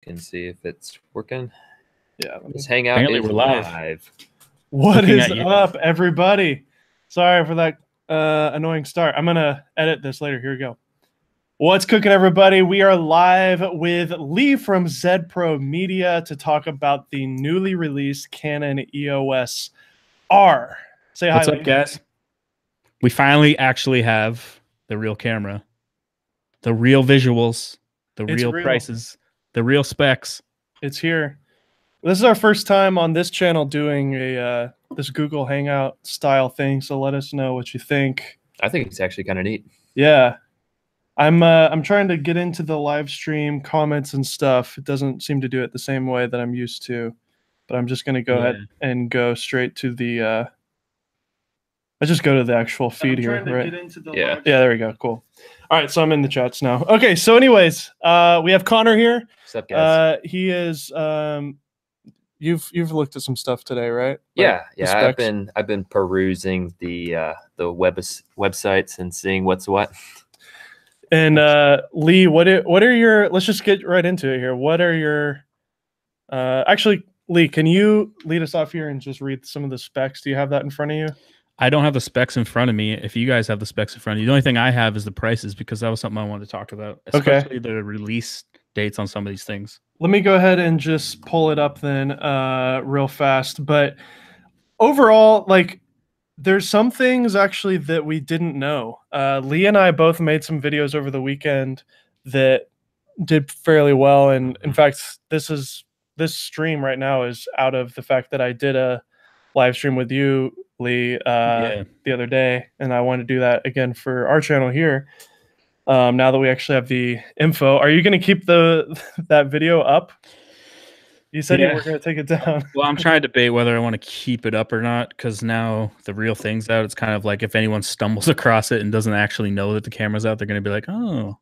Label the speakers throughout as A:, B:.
A: and see if it's working.
B: Yeah.
A: This hangout
C: Apparently
A: is
C: we're live.
B: What
C: Looking
B: is
C: at you.
B: up, everybody? Sorry for that annoying start. I'm going to edit this later. Here we go. What's cooking, everybody? We are live with Lee from ZED Pro Media to talk about the newly released Canon EOS R. Say hi,
C: What's up,
B: Lee.
C: guys? We finally actually have the real camera, the real visuals, the
B: It's
C: real
B: real.
C: prices, the real specs.
B: It's here. This is our first time on this channel doing a this Google Hangout style thing, so let us know what you think.
A: I think it's actually kind of neat.
B: Yeah. I'm trying to get into the live stream comments and stuff. It doesn't seem to do it the same way that I'm used to, but I'm just going to go ahead and go straight to the I just go to the actual feed here, right?
A: Yeah.
B: Yeah, there we go. Cool. All right, so I'm in the chats now. Okay, so anyways, we have Connor here.
A: What's up, guys?
B: He is you've looked at some stuff today, right?
A: Yeah,
B: the
A: yeah.
B: specs?
A: I've been perusing the websites and seeing what's what.
B: And Lee, what are your? Let's just get right into it here. What are your? Actually, Lee, can you lead us off here and just read some of the specs? Do you have that in front of you?
C: I don't have the specs in front of me. If you guys have the specs in front of you, the only thing I have is the prices because that was something I wanted to talk about, especially the release dates on some of these things.
B: Let me go ahead and just pull it up then real fast. But overall, like, there's some things actually that we didn't know. Lee and I both made some videos over the weekend that did fairly well. And in fact, this stream right now is out of the fact that I did a live stream with you, Lee, the other day. And I want to do that again for our channel here. Now that we actually have the info, are you going to keep that video up? You said you were going to take it down.
C: Well, I'm trying to debate whether I want to keep it up or not because now the real thing's out. It's kind of like if anyone stumbles across it and doesn't actually know that the camera's out, they're going to be like, oh.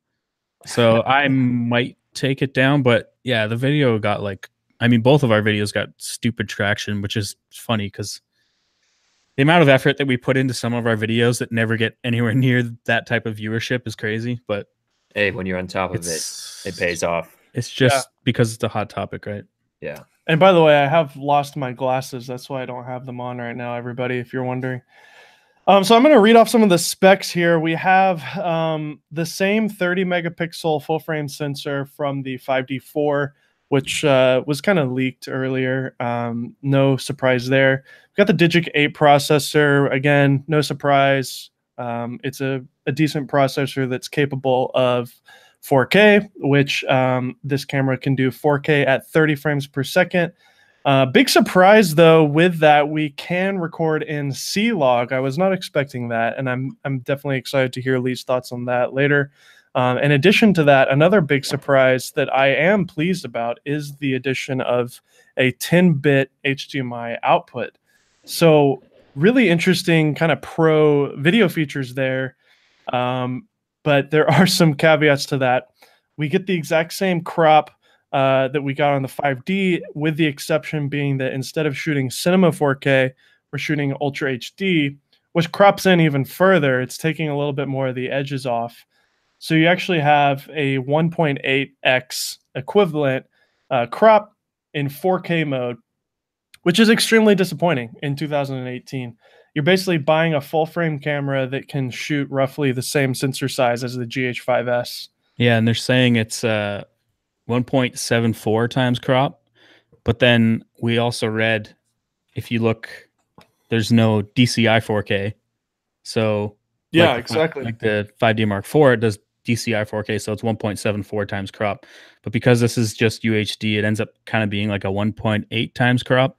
C: So I might take it down. But yeah, the video got both of our videos got stupid traction, which is funny because the amount of effort that we put into some of our videos that never get anywhere near that type of viewership is crazy. But
A: hey, when you're on top of it, it pays off.
C: It's just because it's a hot topic, right?
A: Yeah.
B: And by the way, I have lost my glasses. That's why I don't have them on right now, everybody, if you're wondering. So I'm going to read off some of the specs here. We have the same 30 megapixel full frame sensor from the 5D4, which was kind of leaked earlier. No surprise there. We've got the Digic 8 processor. Again, no surprise. It's a decent processor that's capable of 4K, which this camera can do 4K at 30 frames per second. Big surprise, though, with that, we can record in C-Log. I was not expecting that, and I'm definitely excited to hear Lee's thoughts on that later. In addition to that, another big surprise that I am pleased about is the addition of a 10-bit HDMI output. So really interesting kind of pro video features there. But there are some caveats to that. We get the exact same crop that we got on the 5D, with the exception being that instead of shooting cinema 4K, we're shooting Ultra HD, which crops in even further. It's taking a little bit more of the edges off. So you actually have a 1.8x equivalent crop in 4K mode, which is extremely disappointing in 2018. You're basically buying a full frame camera that can shoot roughly the same sensor size as the GH5S.
C: Yeah, and they're saying it's 1.74 times crop. But then we also read, if you look, there's no DCI 4K. So
B: yeah, exactly.
C: Like the 5D Mark IV, it does DCI 4K, so it's 1.74 times crop. But because this is just UHD, it ends up kind of being like a 1.8 times crop.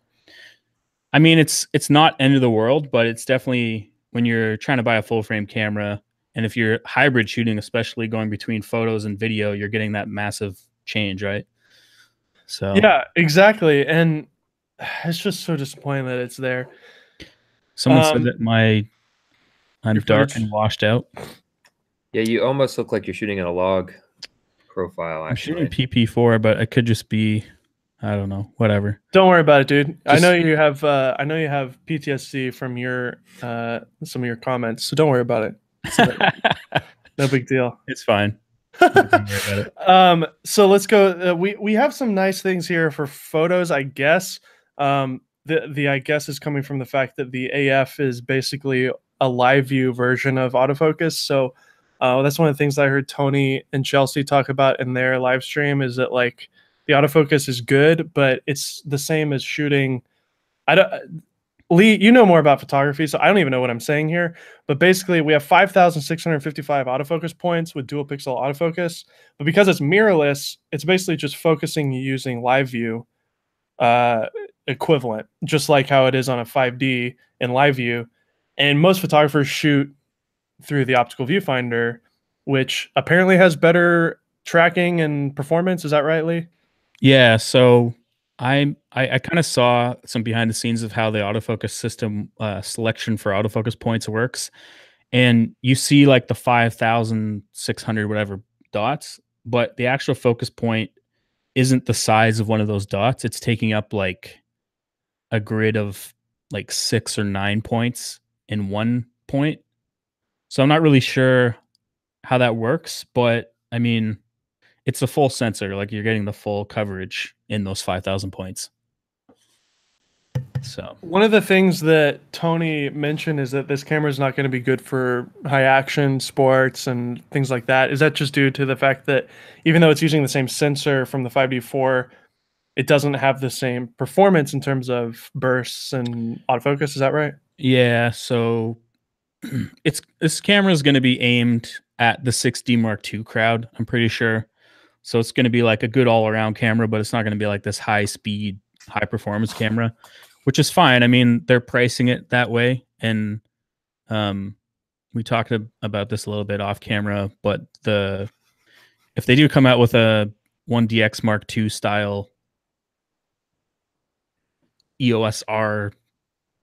C: I mean, it's not end of the world, but it's definitely when you're trying to buy a full frame camera, and if you're hybrid shooting, especially going between photos and video, you're getting that massive change, right? So
B: yeah, exactly. And it's just so disappointing that it's there.
C: Someone said that I'm dark and washed out.
A: Yeah, you almost look like you're shooting in a log profile. Actually,
C: I'm shooting PP4, but it could just be, I don't know, whatever.
B: Don't worry about it, dude. I know you have PTSD from your some of your comments, so don't worry about it. No big deal.
C: It's fine.
B: So let's go. We have some nice things here for photos, I guess. The I guess is coming from the fact that the AF is basically a live view version of autofocus. So that's one of the things I heard Tony and Chelsea talk about in their live stream, is that like the autofocus is good, but it's the same as shooting. I don't. Lee, you know more about photography, so I don't even know what I'm saying here. But basically, we have 5,655 autofocus points with dual pixel autofocus. But because it's mirrorless, it's basically just focusing using live view equivalent, just like how it is on a 5D in live view. And most photographers shoot through the optical viewfinder, which apparently has better tracking and performance. Is that right, Lee?
C: Yeah, so I kind of saw some behind the scenes of how the autofocus system selection for autofocus points works, and you see like the 5,600 whatever dots, but the actual focus point isn't the size of one of those dots. It's taking up like a grid of like 6 or 9 points in one point. So I'm not really sure how that works, but I mean, it's a full sensor. Like you're getting the full coverage in those 5,000 points. So
B: one of the things that Tony mentioned is that this camera is not going to be good for high action sports and things like that. Is that just due to the fact that even though it's using the same sensor from the 5D4, it doesn't have the same performance in terms of bursts and autofocus? Is that right?
C: Yeah. So this camera is going to be aimed at the 6D Mark II crowd, I'm pretty sure. So it's going to be like a good all-around camera, but it's not going to be like this high-speed, high-performance camera, which is fine. I mean, they're pricing it that way, and we talked about this a little bit off camera. But if they do come out with a 1DX Mark II style EOS R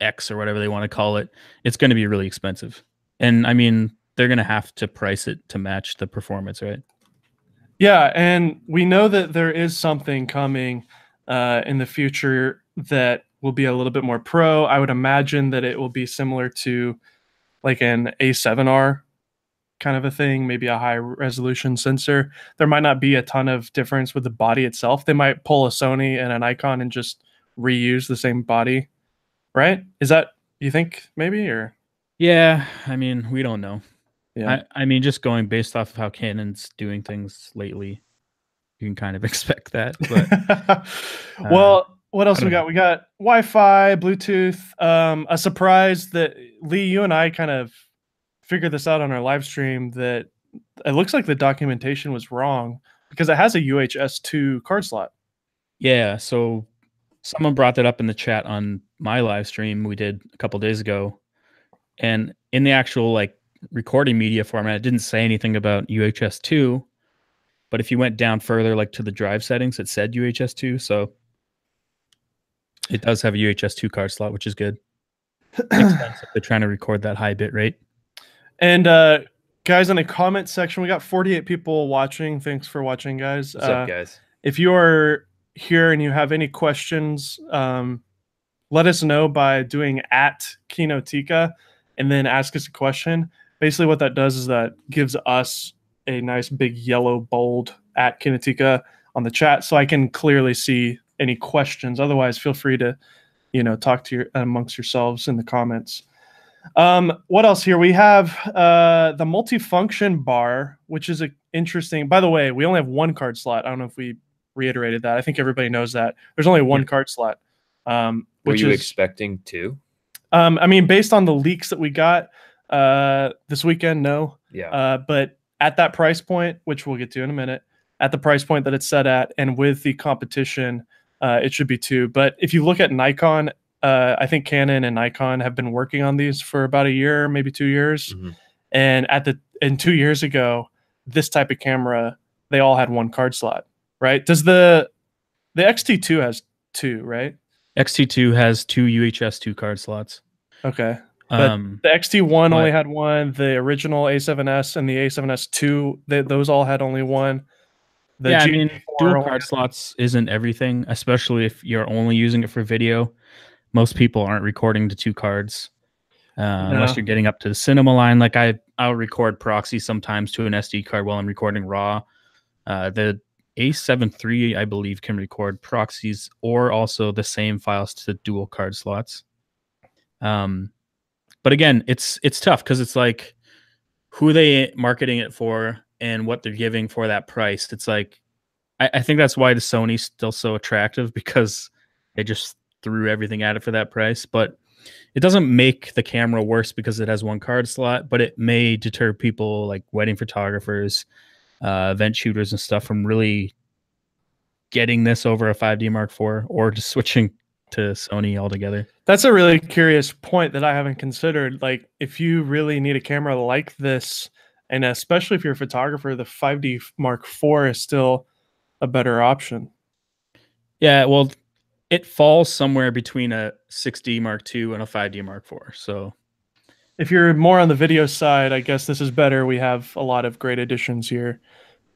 C: X or whatever they want to call it, it's going to be really expensive. And I mean, they're going to have to price it to match the performance, right?
B: Yeah, and we know that there is something coming in the future that will be a little bit more pro. I would imagine that it will be similar to like an A7R kind of a thing, maybe a high resolution sensor. There might not be a ton of difference with the body itself. They might pull a Sony and a Nikon and just reuse the same body, right? Is that, you think, maybe? Or
C: yeah, I mean, we don't know.
B: yeah,
C: I mean, just going based off of how Canon's doing things lately, you can kind of expect that. But
B: well, what else we got? We got Wi-Fi, Bluetooth. A surprise that Lee, you and I kind of figured this out on our live stream, that it looks like the documentation was wrong because it has a UHS 2 card slot.
C: Yeah, so someone brought that up in the chat on my live stream we did a couple days ago, and in the actual like recording media format, it didn't say anything about UHS 2, but if you went down further, like to the drive settings, it said UHS 2, so it does have a UHS 2 card slot, which is good. Makes sense if they're trying to record that high bit rate.
B: And guys, in the comment section, we got 48 people watching. Thanks for watching, guys.
A: What's up, guys?
B: If you are here and you have any questions, let us know by doing @Kinotika and then ask us a question. Basically what that does is that gives us a nice big yellow bold @Kinotika on the chat, so I can clearly see any questions. Otherwise, feel free to, talk to amongst yourselves in the comments. What else here? We have the multifunction bar, which is interesting. By the way, we only have one card slot. I don't know if we reiterated that. I think everybody knows that. There's only one card slot.
A: Were you expecting two?
B: I mean, based on the leaks that we got this weekend, no.
A: Yeah.
B: But at that price point, which we'll get to in a minute, at the price point that it's set at, and with the competition, it should be two. But if you look at Nikon, I think Canon and Nikon have been working on these for about a year, maybe 2 years.
A: Mm-hmm.
B: And 2 years ago, this type of camera, they all had one card slot, right? Does the XT2 has two, right?
C: XT2 has two UHS 2 card slots.
B: Okay. But the XT1 only had one. The original A7S and the A7S2, those all had only one.
C: I mean, dual card slots isn't everything, especially if you're only using it for video. Most people aren't recording to two cards. Unless you're getting up to the cinema line. Like I'll record proxy sometimes to an SD card while I'm recording RAW. The A7 III, I believe, can record proxies or also the same files to dual card slots. But again, it's tough because it's like who they marketing it for and what they're giving for that price. It's like I think that's why the Sony's still so attractive, because they just threw everything at it for that price. But it doesn't make the camera worse because it has one card slot, but it may deter people like wedding photographers, event shooters and stuff from really getting this over a 5D Mark IV or just switching to Sony altogether.
B: That's a really curious point that I haven't considered. Like, if you really need a camera like this, and especially if you're a photographer, the 5D Mark IV is still a better option.
C: Yeah, well, it falls somewhere between a 6D Mark II and a 5D Mark IV. So
B: if you're more on the video side, I guess this is better. We have a lot of great additions here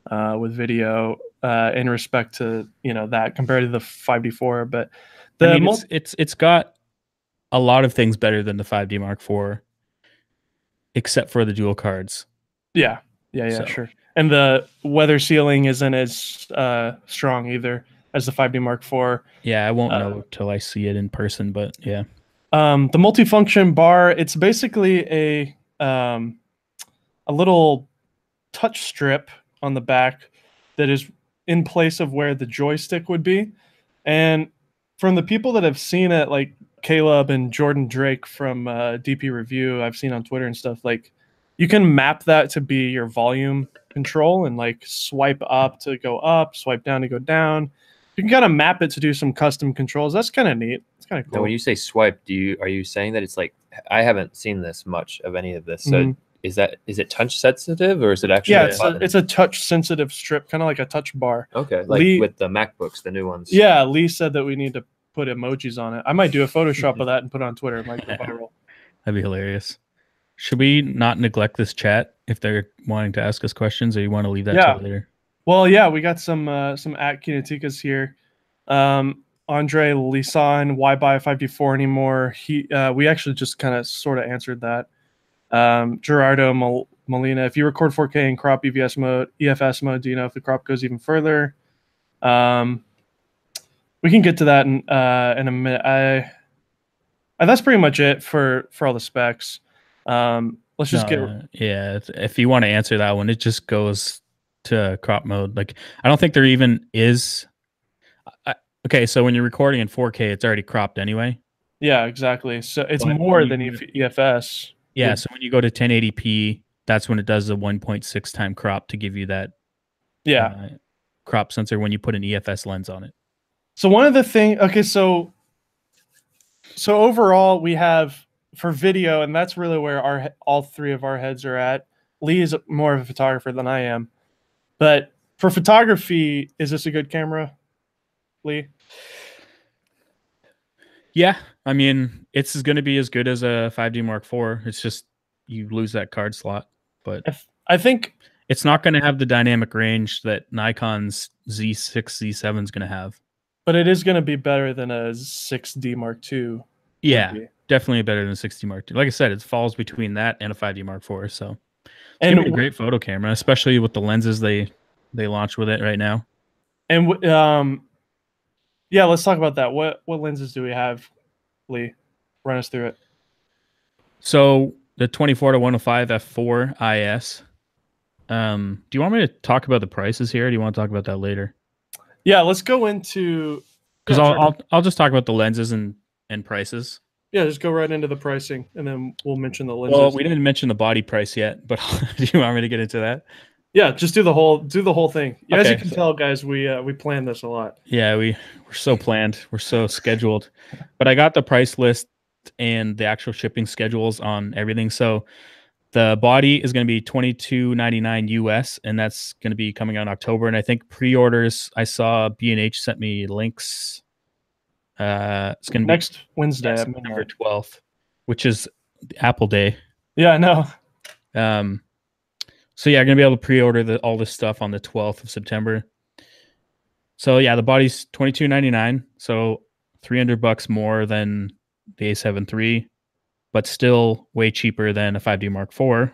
B: with video in respect to, you know, that compared to the 5D4. But
C: I mean, it's got a lot of things better than the 5D Mark IV, except for the dual cards.
B: Yeah, sure. And the weather sealing isn't as strong either as the 5D Mark IV.
C: Yeah, I won't know till I see it in person, but yeah.
B: The multifunction bar, it's basically a little touch strip on the back that is in place of where the joystick would be. And from the people that have seen it, like Caleb and Jordan Drake from DP Review, I've seen on Twitter and stuff, like you can map that to be your volume control and like swipe up to go up, swipe down to go down. You can kind of map it to do some custom controls. That's kind of neat. It's kind of cool.
A: Now, when you say swipe, are you saying that it's like, I haven't seen this much of any of this. So is it touch sensitive, or is it actually?
B: Yeah, it's a touch sensitive strip, kind of like a touch bar.
A: Okay, like with the MacBooks, the new ones.
B: Yeah, Lee said that we need to put emojis on it. I might do a Photoshop of that and put it on Twitter. It might go viral.
C: That'd be hilarious. Should we not neglect this chat if they're wanting to ask us questions, or you want to leave that till later?
B: Well, yeah, we got some at Kinotikas here. Andre Lisan, why buy a 5D4 anymore? We actually just kind of sort of answered that. Gerardo Molina, if you record 4K in crop EFS mode, do you know if the crop goes even further? We can get to that in a minute. That's pretty much it for all the specs. Let's just
C: if you want to answer that one, it just goes to crop mode. Like, I don't think there even is. Okay, so when you're recording in 4K, it's already cropped anyway.
B: Yeah, exactly. So it's more than EFS.
C: Yeah, so when you go to 1080p, that's when it does a 1.6 time crop to give you that crop sensor when you put an EFS lens on it.
B: So one of the things, okay, so overall we have for video, and that's really where all three of our heads are at. Lee is more of a photographer than I am, but for photography, is this a good camera, Lee?
C: Yeah, I mean, it's going to be as good as a 5D Mark IV. It's just you lose that card slot, but
B: I think
C: it's not going to have the dynamic range that Nikon's Z6, Z7 is going to have.
B: But it is going to be better than a 6D Mark II.
C: Yeah, definitely better than a 6D Mark II. Like I said, it falls between that and a 5D Mark IV. So it's going to be a great photo camera, especially with the lenses they launch with it right now.
B: And yeah, let's talk about that. What lenses do we have, Lee? Run us through it.
C: So the 24-105 f4 IS. Do you want me to talk about the prices here, or do you want to talk about that later?
B: Yeah, let's go into,
C: because I'll just talk about the lenses and prices.
B: Yeah, just go right into the pricing, and then we'll mention the lenses.
C: Well, we didn't mention the body price yet, but do you want me to get into that?
B: Yeah, just do the whole thing. Yeah, as you can tell, guys, we planned this a lot.
C: Yeah, we're so planned. We're so scheduled. But I got the price list and the actual shipping schedules on everything. So the body is going to be $22.99 US, and that's going to be coming out in October. And I think pre-orders, I saw B&H sent me links. It's going to be
B: next Wednesday,
C: September 12th, which is Apple Day.
B: Yeah, I know.
C: So yeah, I'm gonna be able to pre-order all this stuff on the 12th of September. So yeah, the body's $22.99, so $300 more than the A7 III. but still way cheaper than a 5D Mark IV.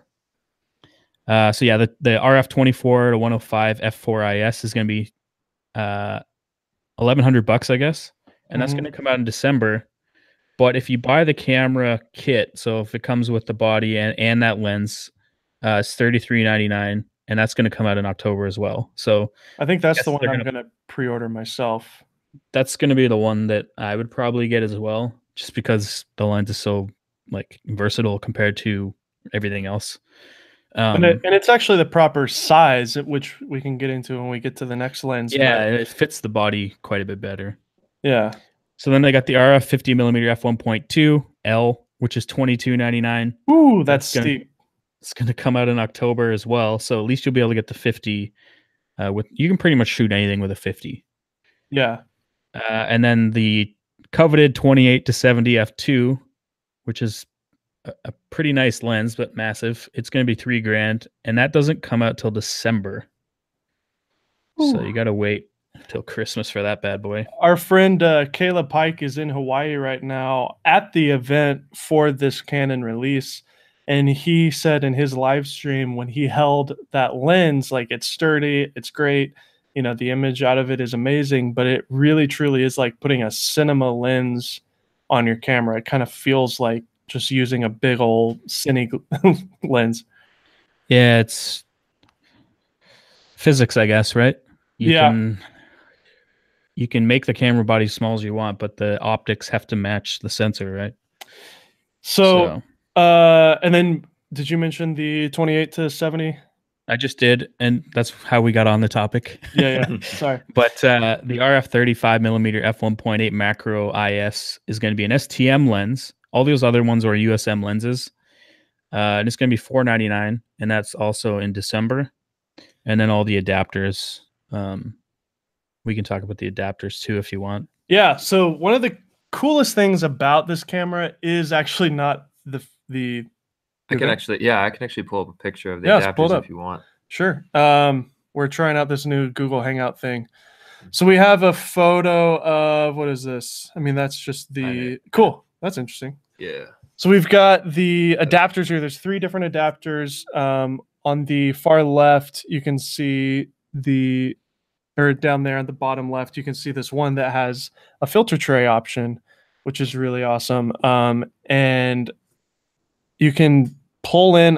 C: So yeah, the RF24 to 105 f4 IS is going to be $1,100, I guess, and that's going to come out in December. But if you buy the camera kit, so if it comes with the body and that lens, it's $33.99, and that's going to come out in October as well. So
B: I think that's the one I'm going to pre-order myself.
C: That's going to be the one that I would probably get as well, just because the lens is so like versatile compared to everything else.
B: And it's actually the proper size, which we can get into when we get to the next lens.
C: Yeah, it fits the body quite a bit better.
B: Yeah.
C: So then they got the RF 50mm f1.2 L, which is $22.99.
B: Ooh, that's steep.
C: It's going to come out in October as well. So at least you'll be able to get the 50. You can pretty much shoot anything with a 50.
B: Yeah.
C: And then the coveted 28 to 70 f2, which is a pretty nice lens, but massive. It's going to be $3,000, and that doesn't come out till December. Ooh. So you got to wait till Christmas for that bad boy.
B: Our friend Caleb Pike is in Hawaii right now at the event for this Canon release, and he said in his live stream when he held that lens, like, it's sturdy, it's great. You know, the image out of it is amazing, but it really truly is like putting a cinema lens on your camera. It kind of feels like just using a big old cine lens.
C: Yeah, it's physics, I guess, right? You can make the camera body as small as you want, but the optics have to match the sensor, right?
B: So and then did you mention the 28 to 70?
C: I just did, and that's how we got on the topic.
B: Yeah. Sorry.
C: But the RF 35mm f1.8 macro IS is going to be an STM lens. All those other ones are USM lenses. And it's going to be $499, and that's also in December. And then all the adapters. We can talk about the adapters too if you want.
B: Yeah. So one of the coolest things about this camera is actually not the
A: I can actually pull up a picture of the adapters if you want.
B: Sure. We're trying out this new Google Hangout thing. So we have a photo of, what is this? I mean, that's just the cool. That's interesting.
A: Yeah.
B: So we've got the adapters here. There's 3 different adapters. On the far left, you can see or down there on the bottom left, you can see this one that has a filter tray option, which is really awesome. And you can pull in.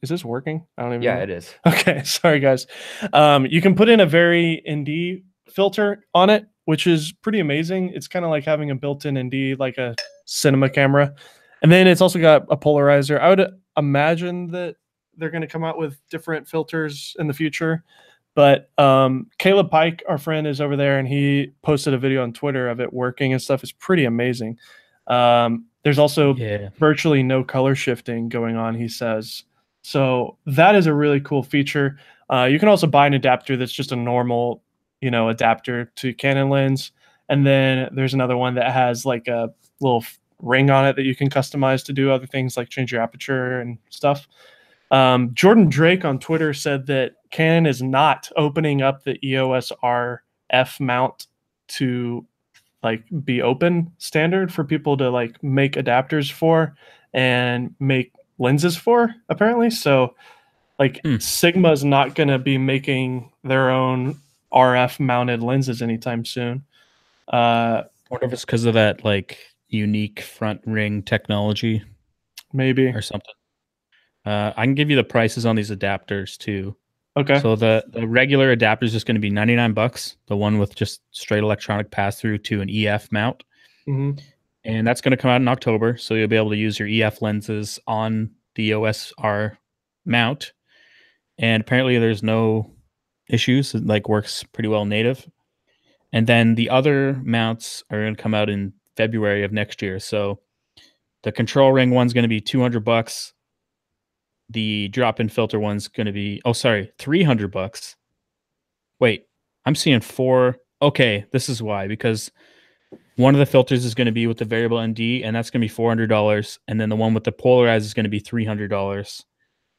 B: Is this working? I don't even know.
A: It is.
B: Okay, sorry guys. You can put in a very ND filter on it, which is pretty amazing. It's kind of like having a built-in ND, like a cinema camera. And then it's also got a polarizer. I would imagine that they're going to come out with different filters in the future. But Caleb Pike, our friend, is over there, and he posted a video on Twitter of it working and stuff. It's pretty amazing. There's also virtually no color shifting going on, he says. So that is a really cool feature. You can also buy an adapter that's just a normal, adapter to Canon lens. And then there's another one that has like a little ring on it that you can customize to do other things like change your aperture and stuff. Jordan Drake on Twitter said that Canon is not opening up the EOS R F mount to like be open standard for people to like make adapters for and make lenses for, apparently. So like Sigma is not going to be making their own RF mounted lenses anytime soon.
C: I wonder if it's because of that like unique front ring technology,
B: maybe,
C: or something. I can give you the prices on these adapters too.
B: Okay.
C: So the regular adapter is just going to be $99. The one with just straight electronic pass through to an EF mount, and that's going to come out in October. So you'll be able to use your EF lenses on the EOS R mount, and apparently there's no issues. It like works pretty well native. And then the other mounts are going to come out in February of next year. So the control ring one's going to be $200. The drop-in filter one's going to be, $300. Wait, I'm seeing 4. Okay, this is why, because one of the filters is going to be with the variable ND, and that's going to be $400. And then the one with the polarized is going to be $300.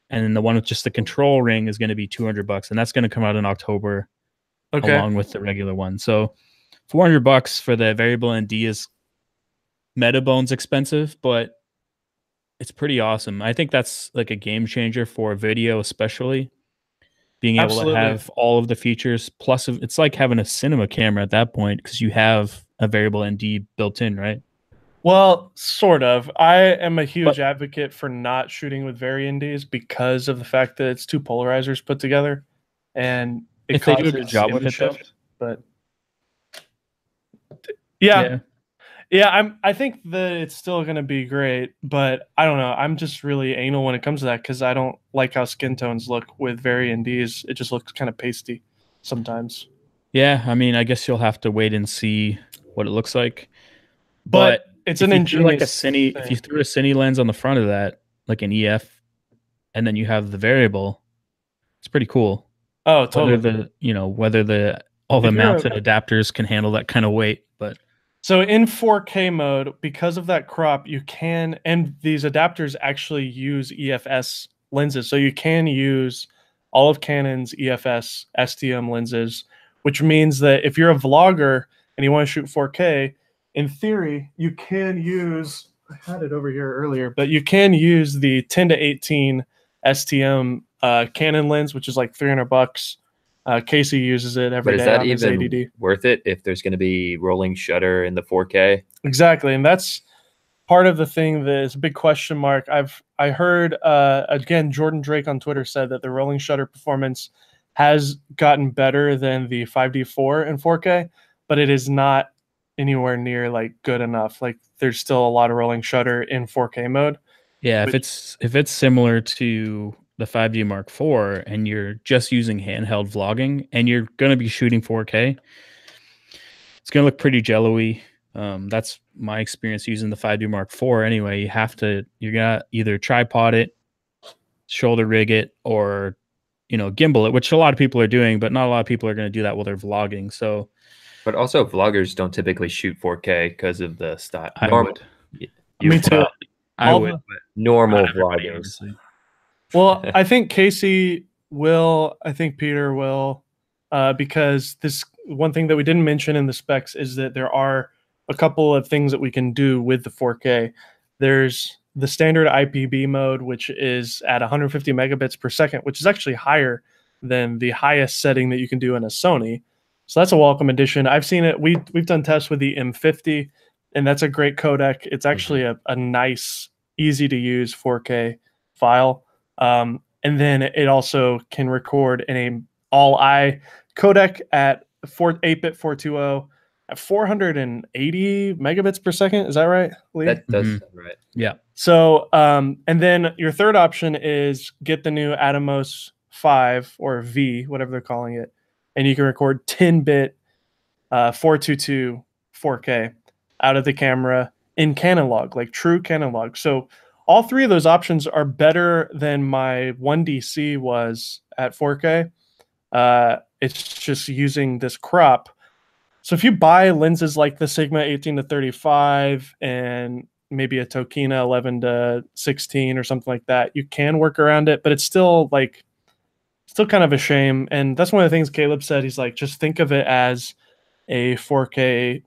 C: And then the one with just the control ring is going to be $200, and that's going to come out in October, along with the regular one. So $400 for the variable ND is meta bones expensive, but it's pretty awesome. I think that's like a game changer for video, especially being able to
B: Absolutely.
C: have all of the features. Plus, it's like having a cinema camera at that point because you have a variable ND built in, right?
B: Well, sort of. I am a huge
C: But
B: advocate for not shooting with vari-NDs because of the fact that it's two polarizers put together, and it
C: if they do a good
B: causes
C: job with
B: image
C: it, though,
B: shift. But yeah,
C: yeah,
B: yeah, I think that it's still going to be great, but I don't know. I'm just really anal when it comes to that because I don't like how skin tones look with vari-NDs. It just looks kind of pasty sometimes.
C: yeah. I mean, I guess you'll have to wait and see what it looks like.
B: But
C: But
B: it's
C: if
B: an
C: you threw like a
B: ingenious
C: cine, if you
B: thing.
C: threw a cine lens on the front of that, like an EF, and then you have the variable, it's pretty cool.
B: Oh,
C: Whether
B: totally.
C: the all the
B: If you're
C: mounts and adapters can handle that kind of weight, but
B: So in 4K mode, because of that crop, you can, and these adapters actually use EFS lenses. So you can use all of Canon's EFS STM lenses, which means that if you're a vlogger and you want to shoot 4K, in theory, you can use, I had it over here earlier, but you can use the 10 to 18 STM Canon lens, which is like $300. Casey uses it every
A: But is
B: day
A: that
B: on his
A: even
B: ADD.
A: worth it if there's going to be rolling shutter in the 4K?
B: Exactly, and that's part of the thing that is a big question mark. I heard again Jordan Drake on Twitter said that the rolling shutter performance has gotten better than the 5D4 in 4K, but it is not anywhere near like good enough. Like there's still a lot of rolling shutter in 4K mode.
C: yeah,
B: Which,
C: if it's similar to the 5D Mark IV and you're just using handheld vlogging and you're gonna be shooting 4K, it's gonna look pretty jello-y. That's my experience using the 5D Mark IV. Anyway, you're gonna either tripod it, shoulder rig it, or gimbal it, which a lot of people are doing, but not a lot of people are going to do that while they're vlogging. So
A: But also, vloggers don't typically shoot 4K because of the style.
C: I would.
B: me too.
A: Well,
C: I
B: All
C: would,
B: the-
C: but
A: normal
C: not everybody,
A: vloggers.
C: obviously.
B: Well, I think Casey will. I think Peter will, because this one thing that we didn't mention in the specs is that there are a couple of things that we can do with the 4K. There's the standard IPB mode, which is at 150 megabits per second, which is actually higher than the highest setting that you can do in a Sony. So that's a welcome addition. I've seen it. We've done tests with the M50, and that's a great codec. It's actually a nice, easy to use 4K file. And then it also can record in a all-I codec at 8-bit 420 at 480 megabits per second. Is that right, Lee?
A: That does sound right.
C: Yeah.
B: So, and then your third option is get the new Atomos 5 or V, whatever they're calling it, and you can record 10-bit 422 4K out of the camera in Canon log, like true Canon log. So all three of those options are better than my 1DC was at 4K. It's just using this crop. So if you buy lenses like the Sigma 18 to 35 and maybe a Tokina 11 to 16 or something like that, you can work around it, but it's still kind of a shame. And that's one of the things Caleb said. He's like, just think of it as a 4K,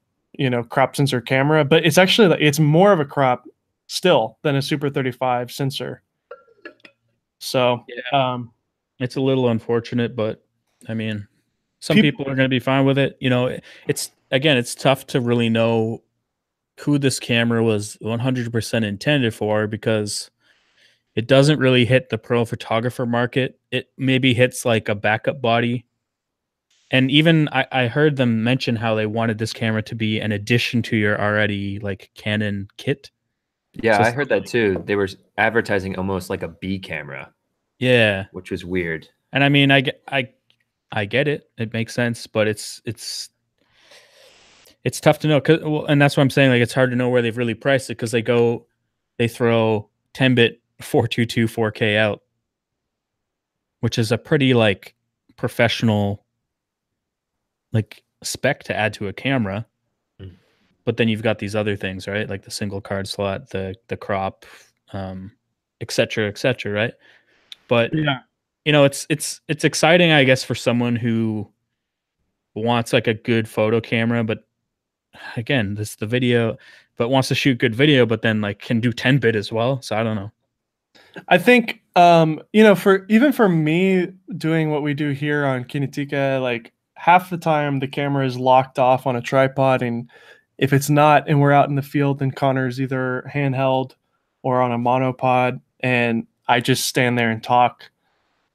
B: crop sensor camera, but it's actually, it's more of a crop still than a Super 35 sensor. So,
C: yeah. It's a little unfortunate, but I mean, some people are going to be fine with it. It's tough to really know who this camera was 100% intended for because it doesn't really hit the pro photographer market. It maybe hits like a backup body. And even I heard them mention how they wanted this camera to be an addition to your already like Canon kit.
A: Yeah,
C: So
A: I heard that too. They were advertising almost like a B camera.
C: Yeah,
A: which was weird.
C: And I mean, I get it. It makes sense, but it's tough to know. And that's what I'm saying. Like, it's hard to know where they've really priced it because they throw 10-bit 422 4K out, which is a pretty like professional like spec to add to a camera. But then you've got these other things, right? Like the single card slot, the crop, et cetera, right? But
B: yeah,
C: it's exciting, I guess, for someone who wants like a good photo camera, but again, this is the video, but wants to shoot good video, but then like can do 10-bit as well. So I don't know.
B: I think for me doing what we do here on Kinotika, like half the time the camera is locked off on a tripod, and if it's not and we're out in the field, then Connor's either handheld or on a monopod, and I just stand there and talk.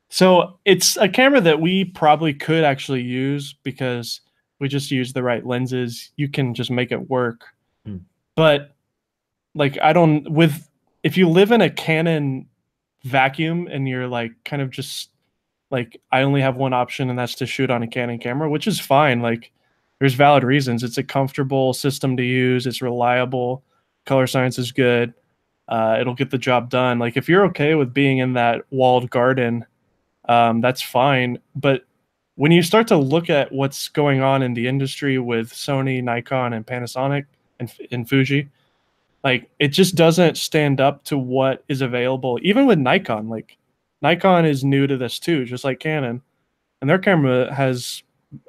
B: So it's a camera that we probably could actually use because we just use the right lenses. You can just make it work. But like if you live in a Canon vacuum and you're like kind of just like, I only have one option and that's to shoot on a Canon camera, which is fine. Like there's valid reasons. It's a comfortable system to use. It's reliable. Color science is good. It'll get the job done. Like if you're okay with being in that walled garden, that's fine. But when you start to look at what's going on in the industry with Sony, Nikon, and Panasonic and Fuji, like it just doesn't stand up to what is available. Even with Nikon, like Nikon is new to this too, just like Canon, and their camera has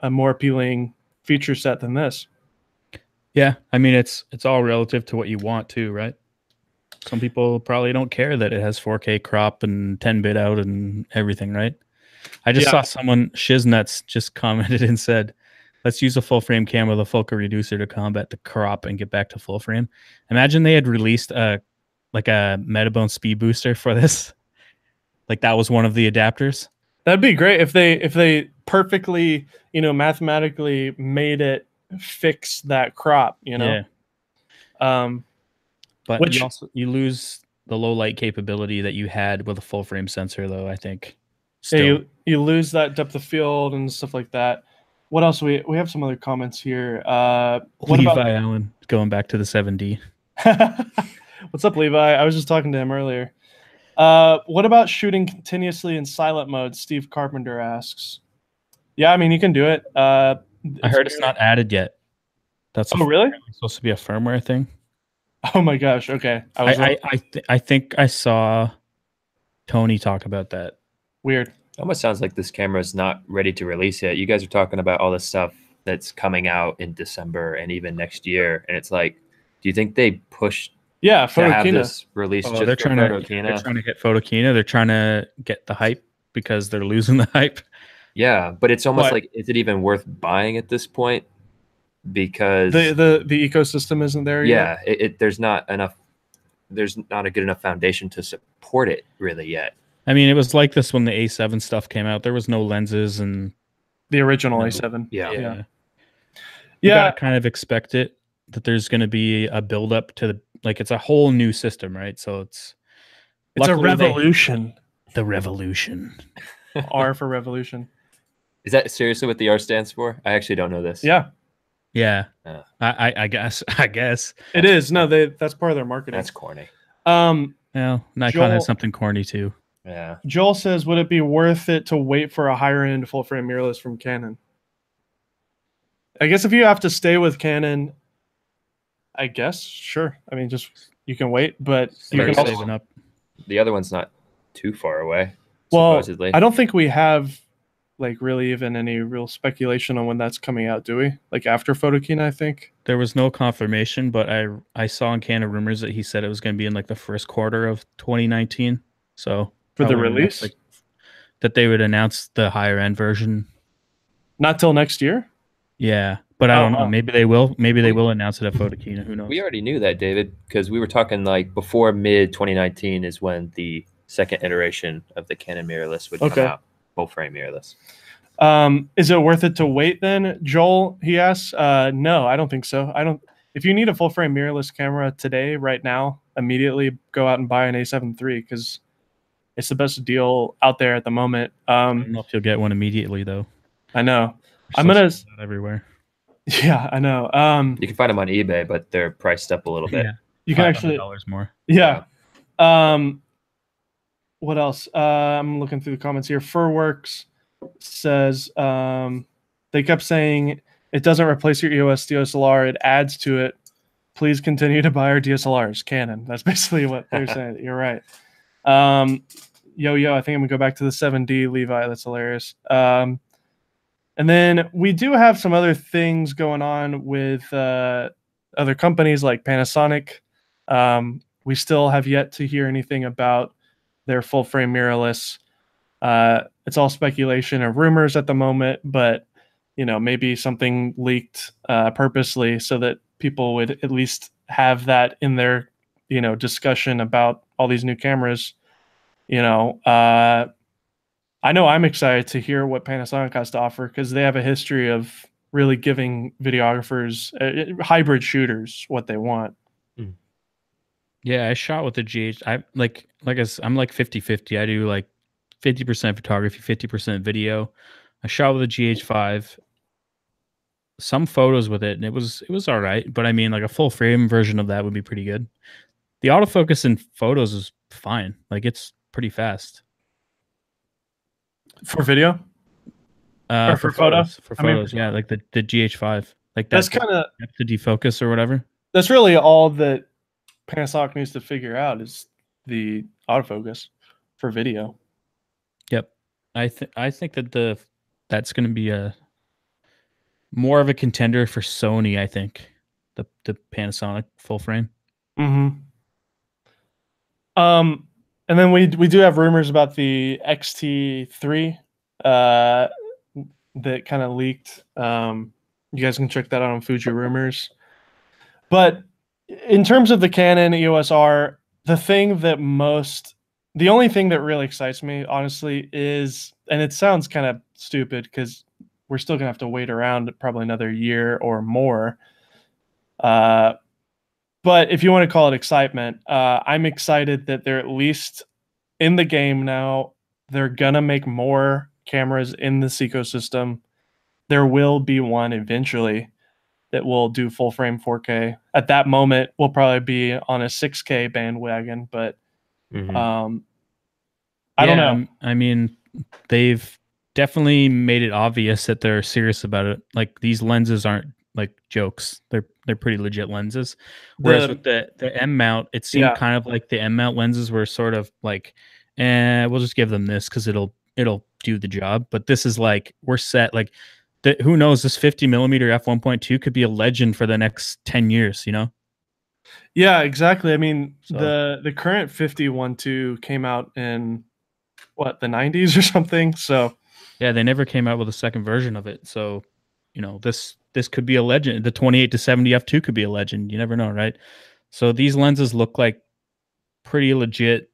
B: a more appealing feature set than this.
C: Yeah, I mean it's all relative to what you want too, right? Some people probably don't care that it has 4K crop and 10-bit out and everything, right? I just saw someone, Shiznuts, just commented and said, let's use a full frame camera with a focal reducer to combat the crop and get back to full frame. Imagine they had released a Metabone speed booster for this. Like that was one of the adapters.
B: That'd be great if they perfectly, mathematically made it fix that crop,
C: Yeah. But you lose the low light capability that you had with a full frame sensor, though. I think.
B: Yeah, you lose that depth of field and stuff like that. What else? We have some other comments here.
C: Levi Allen, going back to the 7D.
B: What's up, Levi? I was just talking to him earlier. What about shooting continuously in silent mode? Steve Carpenter asks. Yeah, I mean you can do it. I
C: heard it's not added yet. That's
B: really?
C: It's supposed to be a firmware thing.
B: Oh my gosh! Okay,
C: I think I saw Tony talk about that.
B: Weird.
A: It almost sounds like this camera is not ready to release yet. You guys are talking about all the stuff that's coming out in December and even next year, and it's like, do you think they pushed?
B: Yeah,
A: to have this release.
C: Oh, they're trying to get Photokina. They're trying to get the hype because they're losing the hype.
A: Yeah, but it's almost like, is it even worth buying at this point? Because
B: the ecosystem isn't there yet.
A: Yeah, there's not enough. There's not a good enough foundation to support it really yet.
C: I mean, it was like this when the A7 stuff came out. There was no lenses and
B: the original A7.
C: Yeah. You gotta kind of expect it that there's going to be a build up to it's a whole new system, right? So it's
B: a revolution.
C: The revolution.
B: R for revolution.
A: Is that seriously what the R stands for? I actually don't know this.
B: Yeah.
C: Yeah. I guess
B: it is. No, that's part of their marketing.
A: That's corny.
C: Well, Nikon has something corny too.
A: Yeah.
B: Joel says, would it be worth it to wait for a higher end full frame mirrorless from Canon? I guess if you have to stay with Canon, I guess sure. I mean, just you can wait, but you can
C: saving up.
A: The other one's not too far away.
B: Well,
A: supposedly.
B: I don't think we have really even any real speculation on when that's coming out, do we? Like after Photokina, I think.
C: There was no confirmation, but I saw in Canon rumors that he said it was going to be in the first quarter of 2019. So
B: for the release,
C: that they would announce the higher end version.
B: Not till next year.
C: Yeah, but I don't know. Maybe they will. Maybe they will announce it at Photokina. Who knows?
A: We already knew that, David, because we were talking before mid 2019 is when the second iteration of the Canon mirrorless would come out, full frame mirrorless.
B: Is it worth it to wait then, Joel? He asks. No, I don't think so. If you need a full frame mirrorless camera today, right now, immediately go out and buy an A7 III because it's the best deal out there at the moment.
C: I don't know if you'll get one immediately though.
B: I know. I'm gonna
C: everywhere.
B: Yeah, I know.
A: You can find them on eBay, but they're priced up a little bit.
C: Yeah.
B: You can actually
C: $500 more.
B: Yeah. What else? I'm looking through the comments here. Furworks says they kept saying it doesn't replace your EOS DSLR, it adds to it. Please continue to buy our DSLRs, Canon. That's basically what they're saying. You're right. I think I'm gonna go back to the 7D, Levi. That's hilarious. And And then we do have some other things going on with other companies like Panasonic. We still have yet to hear anything about their full frame mirrorless. It's all speculation and rumors at the moment, but maybe something leaked purposely so that people would at least have that in their discussion about all these new cameras. I know I'm excited to hear what Panasonic has to offer because they have a history of really giving videographers, hybrid shooters, what they want.
C: Yeah, I shot with the GH. I'm like 50-50. I do like 50% photography, 50% video. I shot with a GH5. Some photos with it, and it was all right. But I mean, like a full frame version of that would be pretty good. The autofocus in photos is fine. Like it's pretty fast.
B: For video?
C: For photos. For photos,
B: I mean,
C: yeah, like the GH5. Like
B: that's kind of
C: to defocus or whatever.
B: That's really all that Panasonic needs to figure out is the autofocus for video.
C: Yep. I think that that's going to be a more of a contender for Sony, I think. The Panasonic full frame.
B: Mm-hmm. And then we do have rumors about the XT3 that kind of leaked. You guys can check that out on Fuji Rumors. But in terms of the Canon EOS R, the only thing that really excites me, honestly, is, and it sounds kind of stupid because we're still gonna have to wait around probably another year or more. But if you want to call it excitement, I'm excited that they're at least in the game now. They're gonna make more cameras in this ecosystem. There will be one eventually that will do full frame 4K. At that moment, we'll probably be on a 6K bandwagon, but I don't know.
C: I mean, they've definitely made it obvious that they're serious about it. Like these lenses aren't like jokes. They're pretty legit lenses. Whereas with the M mount, it seemed kind of like the M mount lenses were sort of like, we'll just give them this because it'll do the job. But this is like we're set. Like who knows? This 50mm f1.2 could be a legend for the next 10 years.
B: Yeah, exactly. I mean, the current 50-1.2 came out in what, the 90s or something. So
C: yeah, they never came out with a second version of it. So this could be a legend. The 28-70 f2 could be a legend. You never know, right? So these lenses look like pretty legit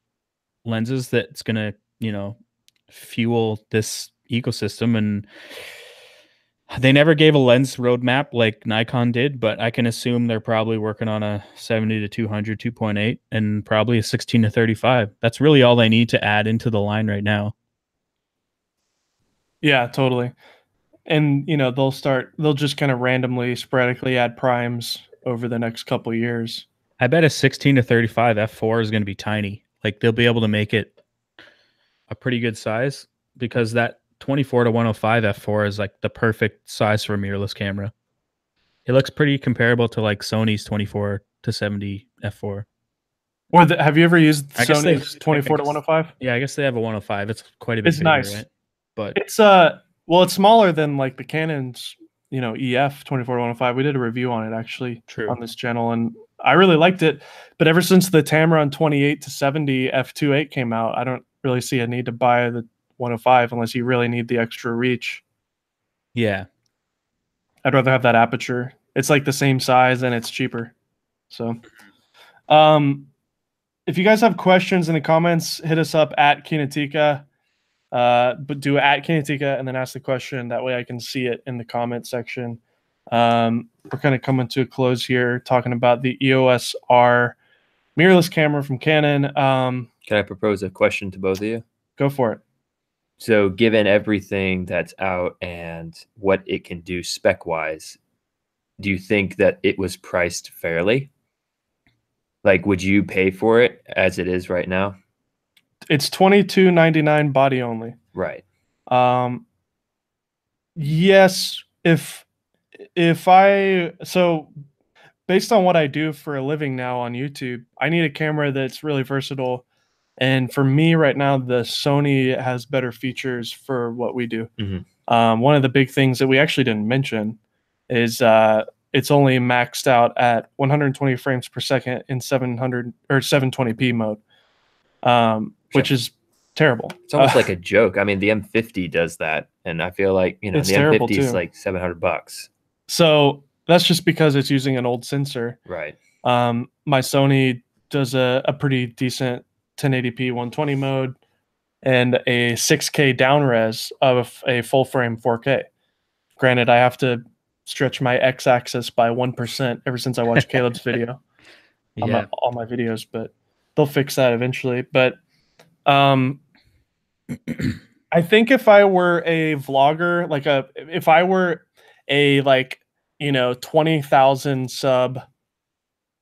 C: lenses that's gonna fuel this ecosystem. And they never gave a lens roadmap like Nikon did, but I can assume they're probably working on a 70-200 2.8 and probably a 16-35. That's really all they need to add into the line right now.
B: Yeah, totally. And they'll just kind of randomly, sporadically add primes over the next couple of years.
C: I bet a 16-35 f4 is going to be tiny. Like they'll be able to make it a pretty good size because that 24-105 f4 is like the perfect size for a mirrorless camera. It looks pretty comparable to like Sony's 24-70 f4.
B: Or have you ever used Sony's 24-105?
C: Yeah, I guess they have a 105. It's quite a bit bigger,
B: nice,
C: right? But
B: it's it's smaller than like the Canon's EF 24-105. We did a review on it actually on this channel, and I really liked it. But ever since the Tamron 28-70 f2.8 came out, I don't really see a need to buy the 105 unless you really need the extra reach.
C: Yeah,
B: I'd rather have that aperture. It's like the same size and it's cheaper. So if you guys have questions in the comments, hit us up at Kinotika. But do at Kinotika and then ask the question. That way I can see it in the comment section. We're kind of coming to a close here talking about the EOS R mirrorless camera from Canon.
A: Can I propose a question to both of you?
B: Go for it.
A: So given everything that's out and what it can do spec-wise, do you think that it was priced fairly? Like, would you pay for it as it is right now?
B: It's $22.99 body only.
A: Right.
B: Yes, so based on what I do for a living now on YouTube, I need a camera that's really versatile. And for me right now, the Sony has better features for what we do.
A: Mm-hmm.
B: One of the big things that we actually didn't mention is it's only maxed out at 120 frames per second in 700 or 720p mode, which is terrible.
A: It's almost like a joke. I mean, the M50 does that, and I feel like, you know,
B: It's
A: the
B: terrible
A: M50 is
B: too.
A: like $700.
B: So that's just because it's using an old sensor.
A: Right.
B: My Sony does a pretty decent 1080p 120 mode and a 6K down res of a full frame 4K. Granted, I have to stretch my x-axis by 1% ever since I watched Caleb's video on all my videos, but they'll fix that eventually. But I think if I were a vlogger, if I were a 20,000 sub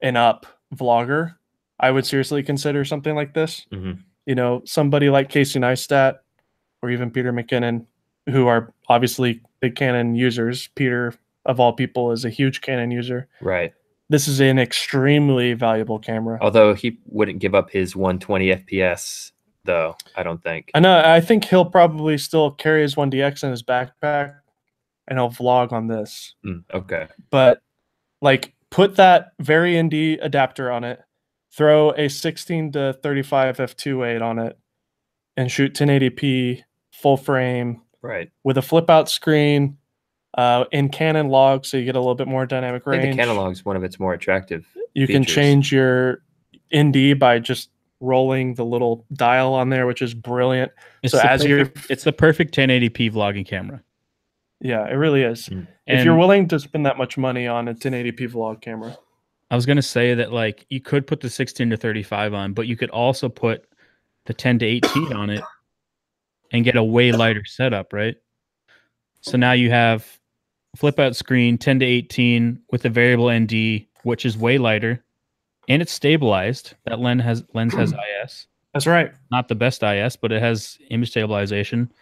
B: and up vlogger, I would seriously consider something like this.
A: Mm-hmm.
B: You know, somebody like Casey Neistat or even Peter McKinnon, who are obviously big Canon users. Peter, of all people, is a huge Canon user.
A: Right.
B: This is an extremely valuable camera.
A: Although he wouldn't give up his 120 FPS, though, I don't think.
B: I know. I think he'll probably still carry his 1DX in his backpack, and he'll vlog on this.
A: Okay.
B: But like, put that very ND adapter on it, throw a 16 to 35 f2.8 on it, and shoot 1080p full frame.
A: Right.
B: With a flip out screen, in Canon log, so you get a little bit more dynamic range.
A: I think the Canon log is one of its more attractive
B: You
A: features.
B: can change your ND by just rolling the little dial on there, which is brilliant. It's
C: the perfect 1080p vlogging camera.
B: Yeah, it really is. If you're willing to spend that much money on a 1080p vlog camera.
C: I was going to say that, like, you could put the 16 to 35 on, but you could also put the 10 to 18 on it and get a way lighter setup, right? So now you have flip out screen 10 to 18 with a variable ND, which is way lighter, and it's stabilized. That lens has IS.
B: That's right.
C: Not the best IS, but it has image stabilization.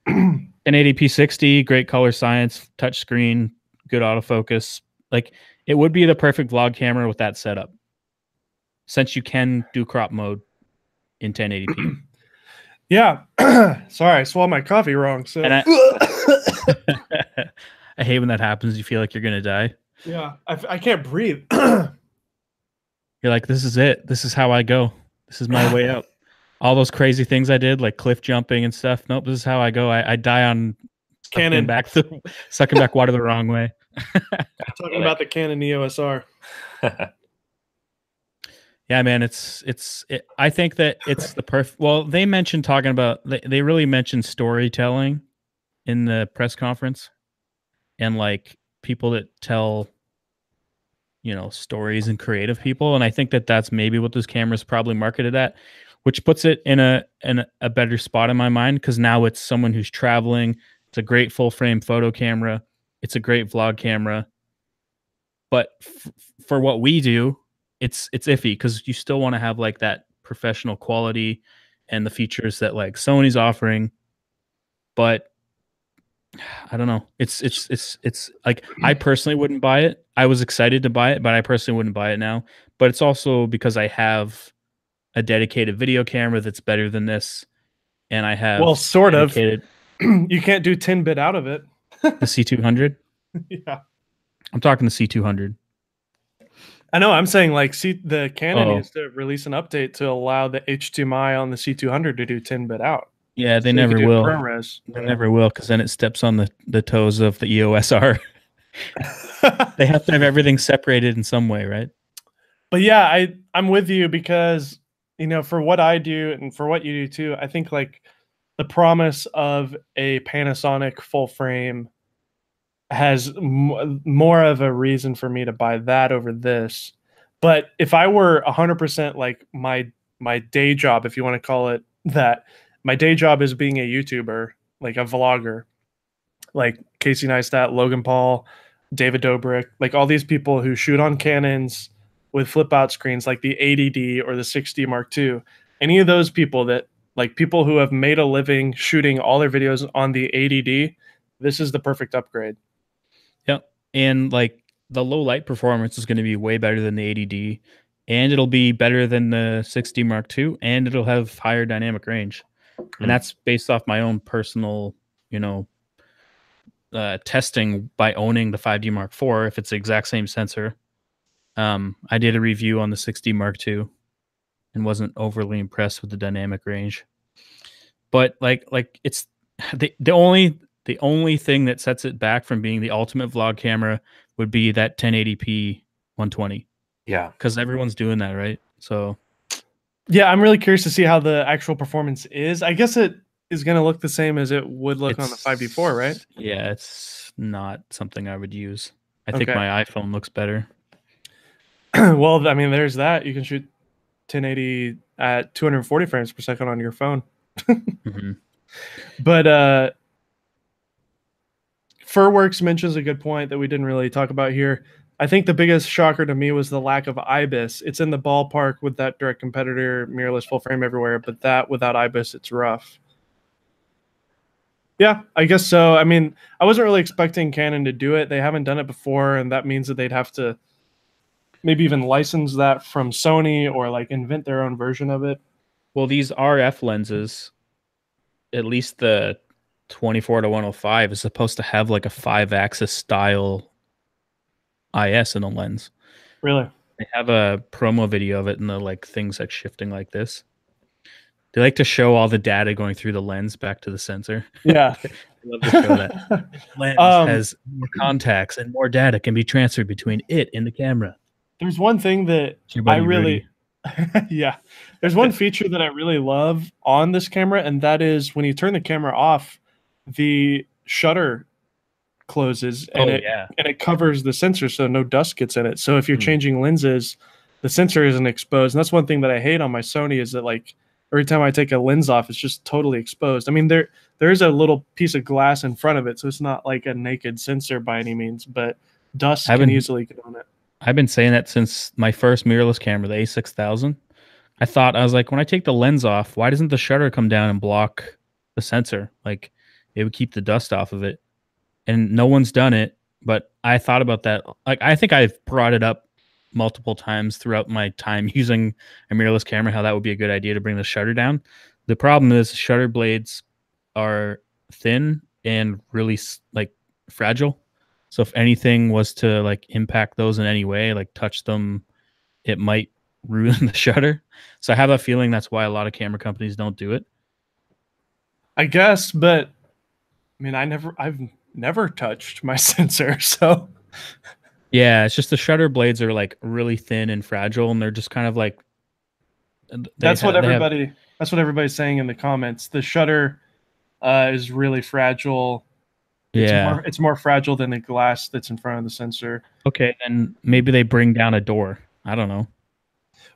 C: 1080p 60, great color science, touch screen, good autofocus. Like, it would be the perfect vlog camera with that setup, since you can do crop mode in 1080p.
B: Yeah. Sorry, I swallowed my coffee wrong. So
C: I hate when that happens. You feel like you're gonna die.
B: Yeah, I can't breathe.
C: You're like, this is it. This is how I go. This is my way out. All those crazy things I did, like cliff jumping and stuff. Nope, this is how I go. I die on
B: Canon
C: sucking back water the wrong way.
B: Talking about the Canon EOS R.
C: Yeah, man, I think that it's the perfect. Well, they mentioned talking about. They really mentioned storytelling in the press conference, and like people that tell, stories and creative people. And I think that that's maybe what this camera is probably marketed at, which puts it in a better spot in my mind, because now it's someone who's traveling. It's a great full frame photo camera. It's a great vlog camera. But for what we do, it's iffy, because you still want to have like that professional quality and the features that like Sony's offering. But I don't know. It's like, I personally wouldn't buy it. I was excited to buy it, but I personally wouldn't buy it now. But it's also because I have a dedicated video camera that's better than this, and I have
B: sort of. You can't do 10-bit out of it.
C: The C200.
B: Yeah,
C: I'm talking the C200.
B: I know. I'm saying like the Canon needs to release an update to allow the HDMI on the C200 to do 10-bit out.
C: Yeah, they never will. They never will, because then it steps on the toes of the EOS R. They have to have everything separated in some way, right?
B: But yeah, I'm with you, because for what I do and for what you do too, I think like the promise of a Panasonic full frame has more of a reason for me to buy that over this. But if I were 100% like my day job, if you want to call it that, my day job is being a YouTuber, like a vlogger, like Casey Neistat, Logan Paul, David Dobrik, like all these people who shoot on Canons with flip out screens like the 80D or the 6D Mark II. Any of those people that like people who have made a living shooting all their videos on the 80D, this is the perfect upgrade.
C: Yep. And like the low light performance is going to be way better than the 80D, and it'll be better than the 6D Mark II, and it'll have higher dynamic range. And that's based off my own personal, testing by owning the 5D Mark IV if it's the exact same sensor. I did a review on the 6D Mark II and wasn't overly impressed with the dynamic range. But like it's the only thing that sets it back from being the ultimate vlog camera would be that 1080p 120.
A: Yeah,
C: because everyone's doing that, right? So
B: yeah, I'm really curious to see how the actual performance is. I guess it is going to look the same as it would look on the 5D4, right?
C: Yeah, it's not something I would use. I think
B: Okay.
C: my iPhone looks better.
B: Well, I mean, there's that. You can shoot 1080 at 240 frames per second on your phone. But Furworks mentions a good point that we didn't really talk about here. I think the biggest shocker to me was the lack of IBIS. It's in the ballpark with that direct competitor mirrorless full frame everywhere, but that without IBIS, it's rough. Yeah, I guess so. I mean, I wasn't really expecting Canon to do it. They haven't done it before, and that means that they'd have to maybe even license that from Sony or like invent their own version of it.
C: Well, these RF lenses, at least the 24-105, is supposed to have like a 5-axis style IS in the lens.
B: Really?
C: They have a promo video of it, and the like things like shifting like this. They like to show all the data going through the lens back to the sensor.
B: Yeah.
C: I love to show that. The lens has more contacts and more data can be transferred between it and the camera.
B: There's one thing that I really, yeah, there's one feature that I really love on this camera, and that is when you turn the camera off, the shutter closes and it covers the sensor so no dust gets in it. So if you're changing lenses, the sensor isn't exposed. And that's one thing that I hate on my Sony is that like every time I take a lens off, it's just totally exposed. I mean, there is a little piece of glass in front of it, so it's not like a naked sensor by any means, but dust can easily get on it.
C: I've been saying that since my first mirrorless camera, the A6000. I was like, when I take the lens off, why doesn't the shutter come down and block the sensor? Like, it would keep the dust off of it. And no one's done it, but I thought about that. Like, I think I've brought it up multiple times throughout my time using a mirrorless camera, how that would be a good idea to bring the shutter down. The problem is shutter blades are thin and really like fragile. So if anything was to like impact those in any way, like touch them, it might ruin the shutter. So I have a feeling that's why a lot of camera companies don't do it.
B: I guess, but I mean, I've never touched my sensor, so
C: yeah, it's just the shutter blades are like really thin and fragile, and they're just kind of like
B: that's what everybody's saying in the comments. The shutter is really fragile. It's more fragile than the glass that's in front of the sensor.
C: Okay, then maybe they bring down a door. I don't know.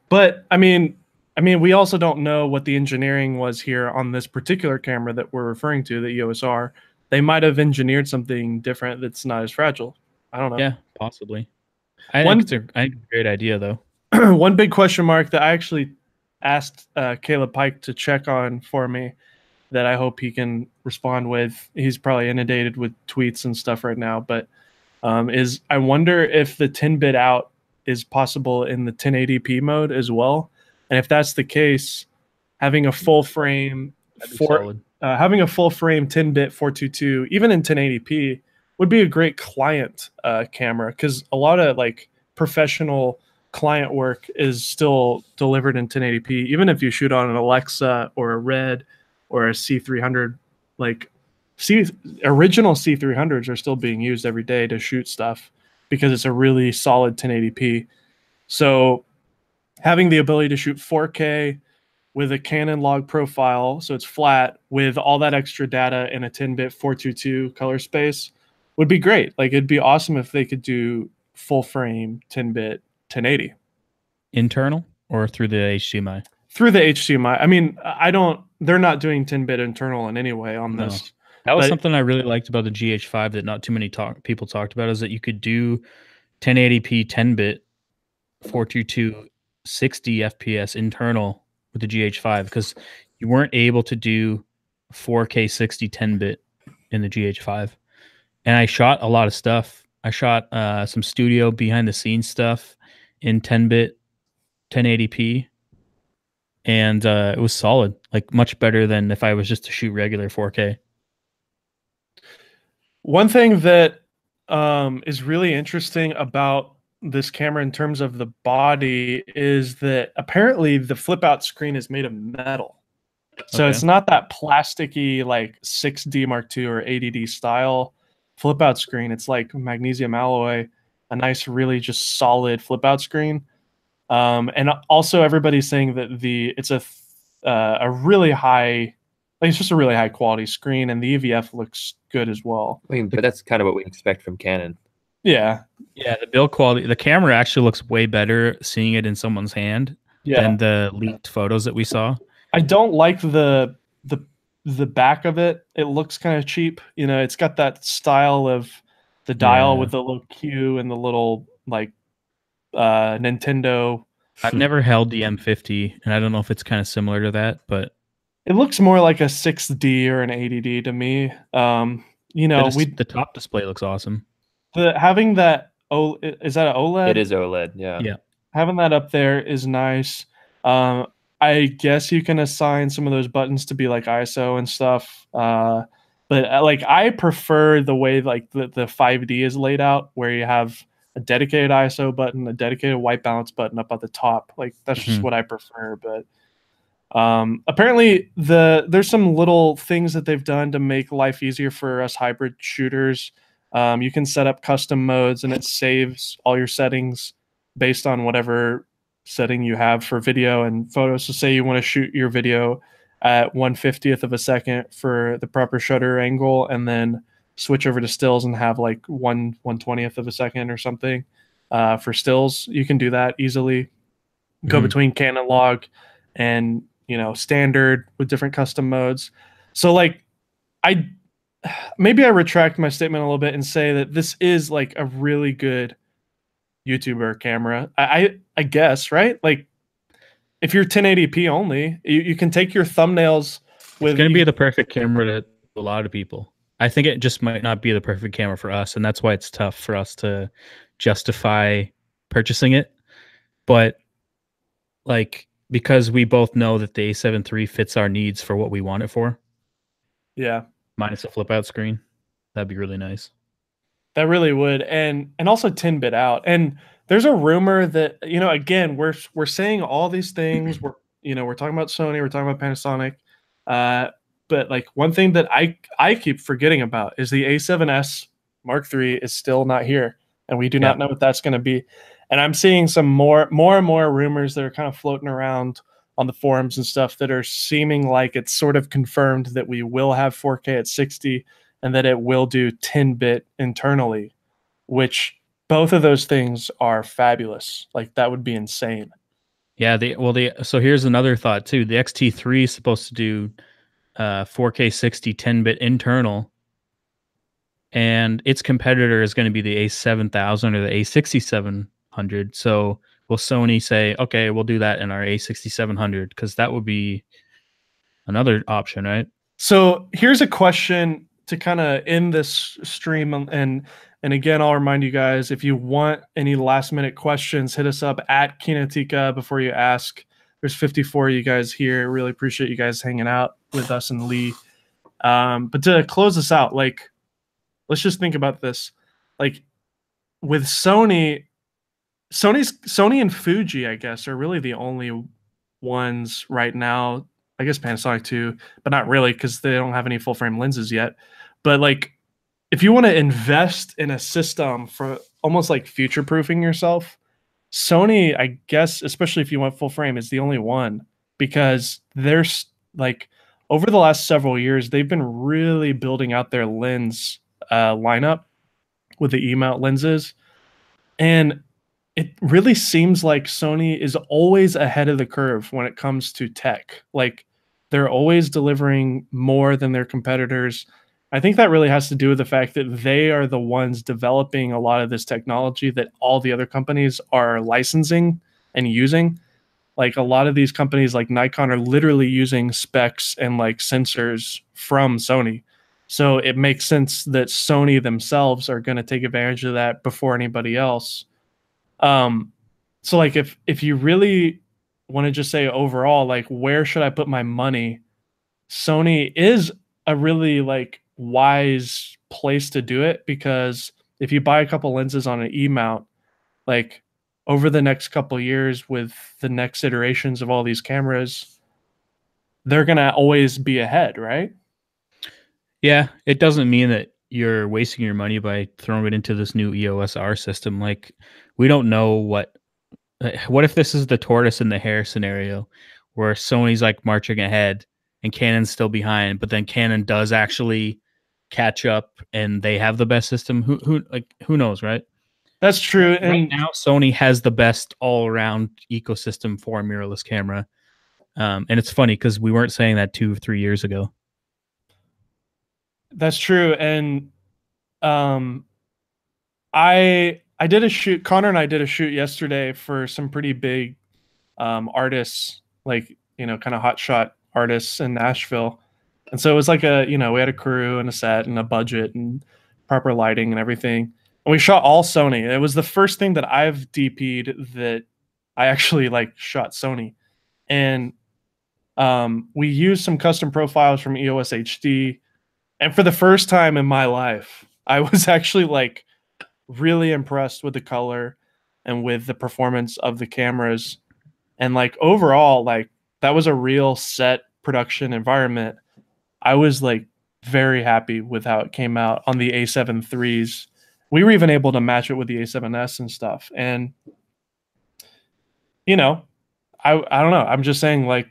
B: But I mean, we also don't know what the engineering was here on this particular camera that we're referring to, the EOS R. They might have engineered something different that's not as fragile. I don't know.
C: Yeah, possibly. I think it's a great idea, though.
B: One big question mark that I actually asked Caleb Pike to check on for me that I hope he can respond with. He's probably inundated with tweets and stuff right now, but is I wonder if the 10-bit out is possible in the 1080p mode as well. And if that's the case, having a full frame having a full frame 10-bit 422, even in 1080p, would be a great client camera, because a lot of like professional client work is still delivered in 1080p, even if you shoot on an Alexa or a Red or a C300. Like original C300s are still being used every day to shoot stuff because it's a really solid 1080p. So having the ability to shoot 4K with a Canon log profile, so it's flat, with all that extra data in a 10-bit 422 color space would be great. Like, it'd be awesome if they could do full frame 10-bit 1080.
C: Internal or through the HDMI?
B: Through the HDMI. I mean, they're not doing 10-bit internal in any way on this.
C: That was something I really liked about the GH5 that not too many people talked about, is that you could do 1080p 10-bit 422 60 FPS internal with the GH5, because you weren't able to do 4K 60 10-bit in the GH5. And I shot a lot of stuff. I shot some studio behind the scenes stuff in 10-bit 1080p, and it was solid, like much better than if I was just to shoot regular 4K.
B: One thing that is really interesting about this camera in terms of the body is that apparently the flip out screen is made of metal. So
C: Okay.
B: it's not that plasticky like 6D Mark II or 80D style flip out screen. It's like magnesium alloy, a nice, really just solid flip out screen. And also everybody's saying that it's a really high, like it's just a really high quality screen, and the EVF looks good as well.
A: I mean, but that's kind of what we expect from Canon.
B: Yeah,
C: Yeah, the build quality, the camera actually looks way better seeing it in someone's hand than the leaked photos that we saw.
B: I don't like the back of it. It looks kind of cheap. You know, it's got that style of the dial with the little Q and the little like Nintendo.
C: I've never held the M50, and I don't know if it's kind of similar to that, but
B: it looks more like a 6D or an 80D to me. You know,
C: the top display looks awesome.
B: Having that is that an OLED?
A: It is OLED, yeah.
C: Yeah.
B: Having that up there is nice. I guess you can assign some of those buttons to be like ISO and stuff. But like I prefer the way like the 5D is laid out, where you have a dedicated ISO button, a dedicated white balance button up at the top. Like that's just what I prefer. But apparently there's some little things that they've done to make life easier for us hybrid shooters. You can set up custom modes, and it saves all your settings based on whatever setting you have for video and photos. So say you want to shoot your video at 1/50th of a second for the proper shutter angle, and then switch over to stills and have like 1/20th of a second or something for stills. You can do that easily. Go between Canon log and, you know, standard with different custom modes. So like maybe I retract my statement a little bit and say that this is like a really good YouTuber camera. I guess, right? Like if you're 1080p only, you can take your thumbnails with.
C: It's going to be the perfect camera to a lot of people. I think it just might not be the perfect camera for us, and that's why it's tough for us to justify purchasing it. But like, because we both know that the A7 III fits our needs for what we want it for.
B: Yeah.
C: Minus a flip out screen. That'd be really nice.
B: That really would. And also 10-bit out. And there's a rumor that, you know, again, we're saying all these things. We're talking about Sony, we're talking about Panasonic. But like one thing that I keep forgetting about is the A7S Mark III is still not here. And we do not know what that's going to be. And I'm seeing some more and more rumors that are kind of floating around on the forums and stuff that are seeming like it's sort of confirmed that we will have 4K at 60 and that it will do 10-bit internally, which both of those things are fabulous. Like that would be insane.
C: Yeah, so here's another thought too. The XT3 is supposed to do 4K 60 10-bit internal, and its competitor is going to be the A7000 or the A6700. So will Sony say, okay, we'll do that in our A6700? Because that would be another option, right?
B: So here's a question to kind of end this stream, and again, I'll remind you guys, if you want any last minute questions, hit us up at Kinotika before you ask. There's 54 of you guys here. Really appreciate you guys hanging out with us and Lee. But to close this out, like, let's just think about this. Like with Sony and Fuji, I guess, are really the only ones right now. I guess Panasonic too, but not really because they don't have any full frame lenses yet. But like, if you want to invest in a system for almost like future proofing yourself, Sony, I guess, especially if you want full frame, is the only one, because there's like over the last several years, they've been really building out their lens lineup with the E-mount lenses. And it really seems like Sony is always ahead of the curve when it comes to tech. Like they're always delivering more than their competitors. I think that really has to do with the fact that they are the ones developing a lot of this technology that all the other companies are licensing and using. Like a lot of these companies like Nikon are literally using specs and like sensors from Sony. So it makes sense that Sony themselves are going to take advantage of that before anybody else. So like if you really want to just say overall, like where should I put my money? Sony is a really like wise place to do it, because if you buy a couple lenses on an E mount, like over the next couple years with the next iterations of all these cameras, they're going to always be ahead, right?
C: Yeah, it doesn't mean that you're wasting your money by throwing it into this new EOS R system. Like, we don't know what if this is the tortoise and the hare scenario, where Sony's like marching ahead and Canon's still behind, but then Canon does actually catch up and they have the best system. Who knows, right?
B: That's true.
C: Right
B: and
C: now, Sony has the best all-around ecosystem for a mirrorless camera. And it's funny because we weren't saying that 2 or 3 years ago.
B: That's true. And I did a shoot. Connor and I did a shoot yesterday for some pretty big artists, like, kind of hotshot artists in Nashville. And so it was like we had a crew and a set and a budget and proper lighting and everything. And we shot all Sony. It was the first thing that I've DP'd that I actually shot Sony. And we used some custom profiles from EOS HD. And for the first time in my life, I was actually really impressed with the color and with the performance of the cameras. And overall, that was a real set production environment. I was very happy with how it came out on the A7 IIIs. We were even able to match it with the A7S and stuff. And, I don't know. I'm just saying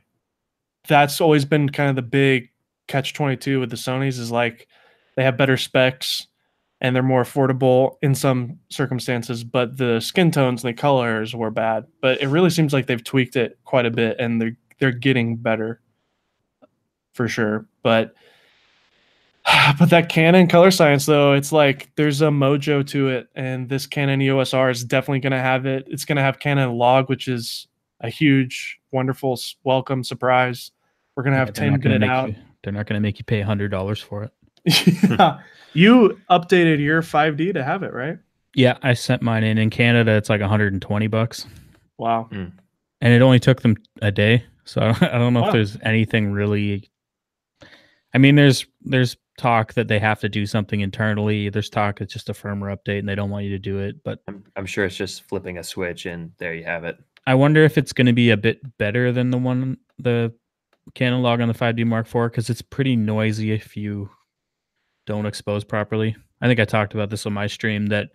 B: that's always been kind of the big catch-22 with the Sonys, is they have better specs and they're more affordable in some circumstances, but the skin tones and the colors were bad. But it really seems like they've tweaked it quite a bit, and they're getting better for sure. But that Canon color science, though, it's there's a mojo to it, and this Canon EOS R is definitely going to have it. It's going to have Canon log, which is a huge, wonderful, welcome surprise. We're going to have 10-bit out.
C: They're not going to make you pay $100 for it.
B: Yeah. You updated your 5D to have it, right?
C: Yeah, I sent mine in Canada. It's like $120.
B: Wow.
C: And it only took them a day. So I don't know if there's anything really. I mean, there's talk that they have to do something internally. There's talk it's just a firmware update and they don't want you to do it. But
A: I'm sure it's just flipping a switch and there you have it.
C: I wonder if it's going to be a bit better than the Canon log on the 5D Mark IV, because it's pretty noisy if you don't expose properly. I think I talked about this on my stream, that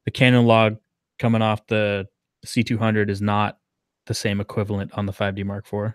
C: the Canon log coming off the C200 is not the same equivalent on the 5D Mark IV.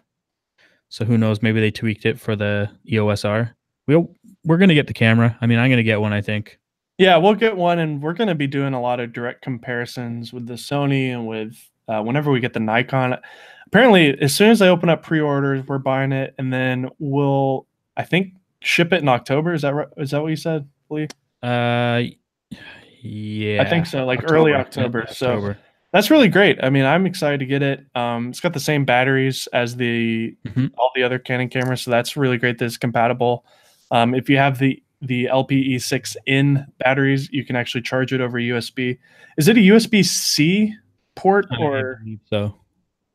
C: So who knows? Maybe they tweaked it for the EOS R. We're going to get the camera. I mean, I'm going to get one, I think.
B: Yeah, we'll get one, and we're going to be doing a lot of direct comparisons with the Sony and with whenever we get the Nikon. Apparently, as soon as I open up pre-orders, we're buying it, and then we'll, I think, ship it in October. Is that right? Is that what you said, Lee?
C: Yeah,
B: I think so, early October.
C: Yeah,
B: so
C: October.
B: That's really great. I mean, I'm excited to get it. It's got the same batteries as all the other Canon cameras, so that's really great that it's compatible. If you have the LPE6N batteries, you can actually charge it over USB. Is it a USB-C port, or?
C: I believe so.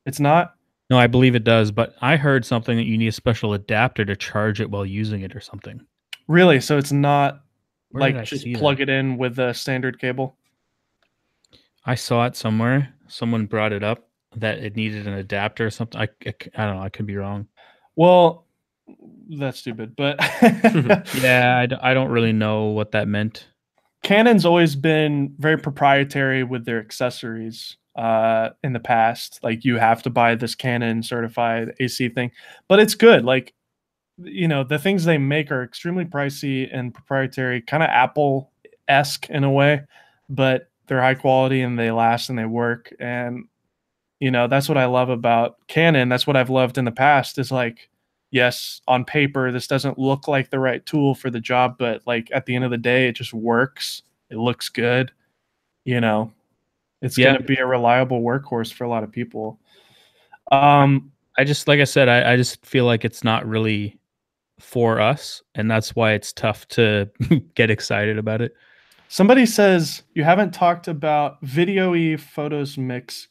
B: It's not?
C: No, I believe it does, but I heard something that you need a special adapter to charge it while using it or something.
B: Really? So it's not just plug it in with a standard cable?
C: I saw it somewhere. Someone brought it up that it needed an adapter or something. I don't know. I could be wrong.
B: Well, that's stupid, but
C: yeah, I don't really know what that meant.
B: Canon's always been very proprietary with their accessories in the past. You have to buy this Canon certified AC thing, but it's good. The things they make are extremely pricey and proprietary, kind of Apple-esque in a way, but they're high quality and they last and they work. And, that's what I love about Canon. That's what I've loved in the past, is yes, on paper, this doesn't look like the right tool for the job, but at the end of the day, it just works. It looks good. It's going to be a reliable workhorse for a lot of people.
C: I just, like I said, I just feel like it's not really for us, and that's why it's tough to get excited about it.
B: Somebody says you haven't talked about Video-E Photos Mix.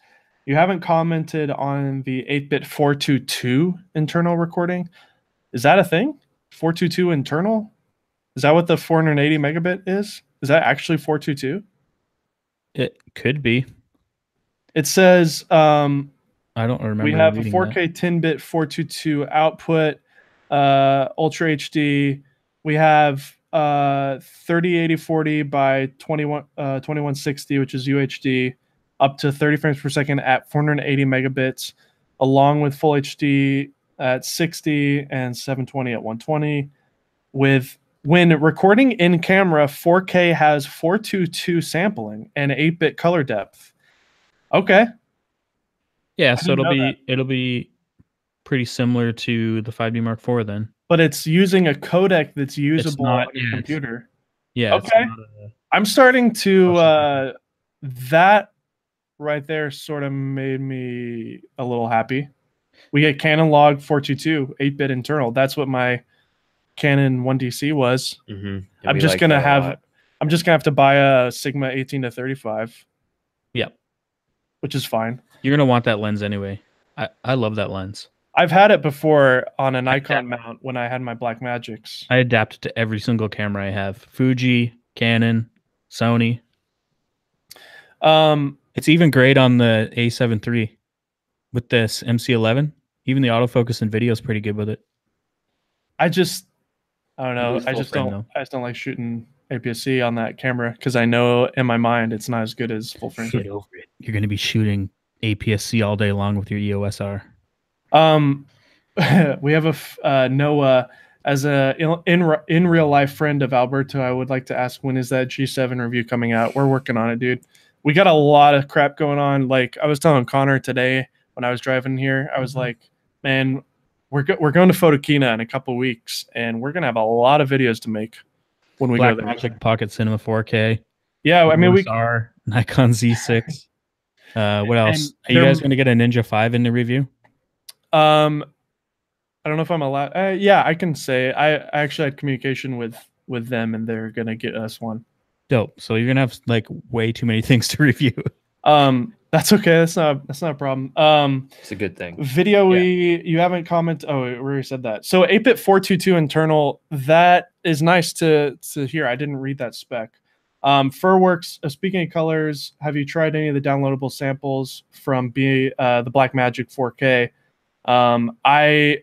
B: You haven't commented on the 8-bit 422 internal recording. Is that a thing? 422 internal? Is that what the 480 megabit is? Is that actually 422?
C: It could be.
B: It says
C: I don't remember.
B: we have a
C: reading
B: 4K 10-bit 422 output, Ultra HD. We have 3080/40 by 2160, which is UHD, up to 30 frames per second at 480 megabits, along with Full HD at 60 and 720 at 120. When recording in camera, 4K has 422 sampling and 8-bit color depth. Okay.
C: Yeah, so it'll be pretty similar to the 5D Mark IV then.
B: But it's using a codec that's usable
C: not-
B: on your
C: yeah,
B: computer.
C: Yeah. it's
B: Okay.
C: not a-
B: I'm starting to
C: Question.
B: that right there sort of made me a little happy. We get Canon log 422 8-bit internal. That's what my Canon 1DC was. I'm just gonna have to buy a Sigma 18 to 35.
C: Yep.
B: Which is fine.
C: You're gonna want that lens anyway. I love that lens.
B: I've had it before on a Nikon mount when I had my Black Magics.
C: I adapt it to every single camera I have. Fuji, Canon, Sony. It's even great on the A7 III with this MC11. Even the autofocus and video is pretty good with it.
B: I don't know.
C: It is full frame,
B: I just don't like shooting APS-C on that camera because I know in my mind it's not as good as full frame.
C: Get over it. You're going to be shooting APS-C all day long with your EOS R.
B: We have a Noah as a in real life friend of Alberto. I would like to ask, when is that G7 review coming out? We're working on it, dude. We got a lot of crap going on. Like I was telling Connor today when I was driving here, I was like, man, we're going to Photokina in a couple weeks, and we're gonna have a lot of videos to make when we go there.
C: Blackmagic Pocket Cinema 4K.
B: Yeah, I mean
C: EOS R, Nikon Z6. What else? Are you guys gonna get a Ninja 5 in the review?
B: I don't know if I'm allowed. Yeah, I can say I actually had communication with them, and they're gonna get us one.
C: Dope. So you're gonna have like way too many things to review.
B: That's okay. That's not a problem.
A: It's a good thing.
B: Video, you haven't commented. Oh, we already said that. So 8-bit 422 internal. That is nice to hear. I didn't read that spec. Furworks. Speaking of colors, have you tried any of the downloadable samples from the Blackmagic 4K? I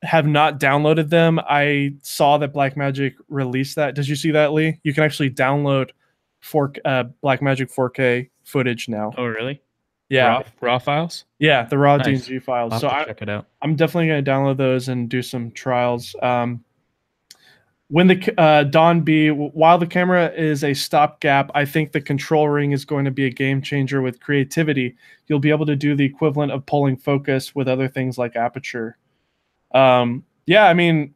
B: have not downloaded them. I saw that Blackmagic released that. Did you see that, Lee? You can actually download Blackmagic 4K footage now.
C: Oh, really?
B: Yeah.
C: Raw files?
B: Yeah, the raw
C: Nice.
B: DNG files.
C: I'll
B: So
C: have to check it out.
B: I'm definitely going to download those and do some trials. When the Don B, while the camera is a stopgap, I think the control ring is going to be a game changer with creativity. You'll be able to do the equivalent of pulling focus with other things like aperture. Yeah, I mean,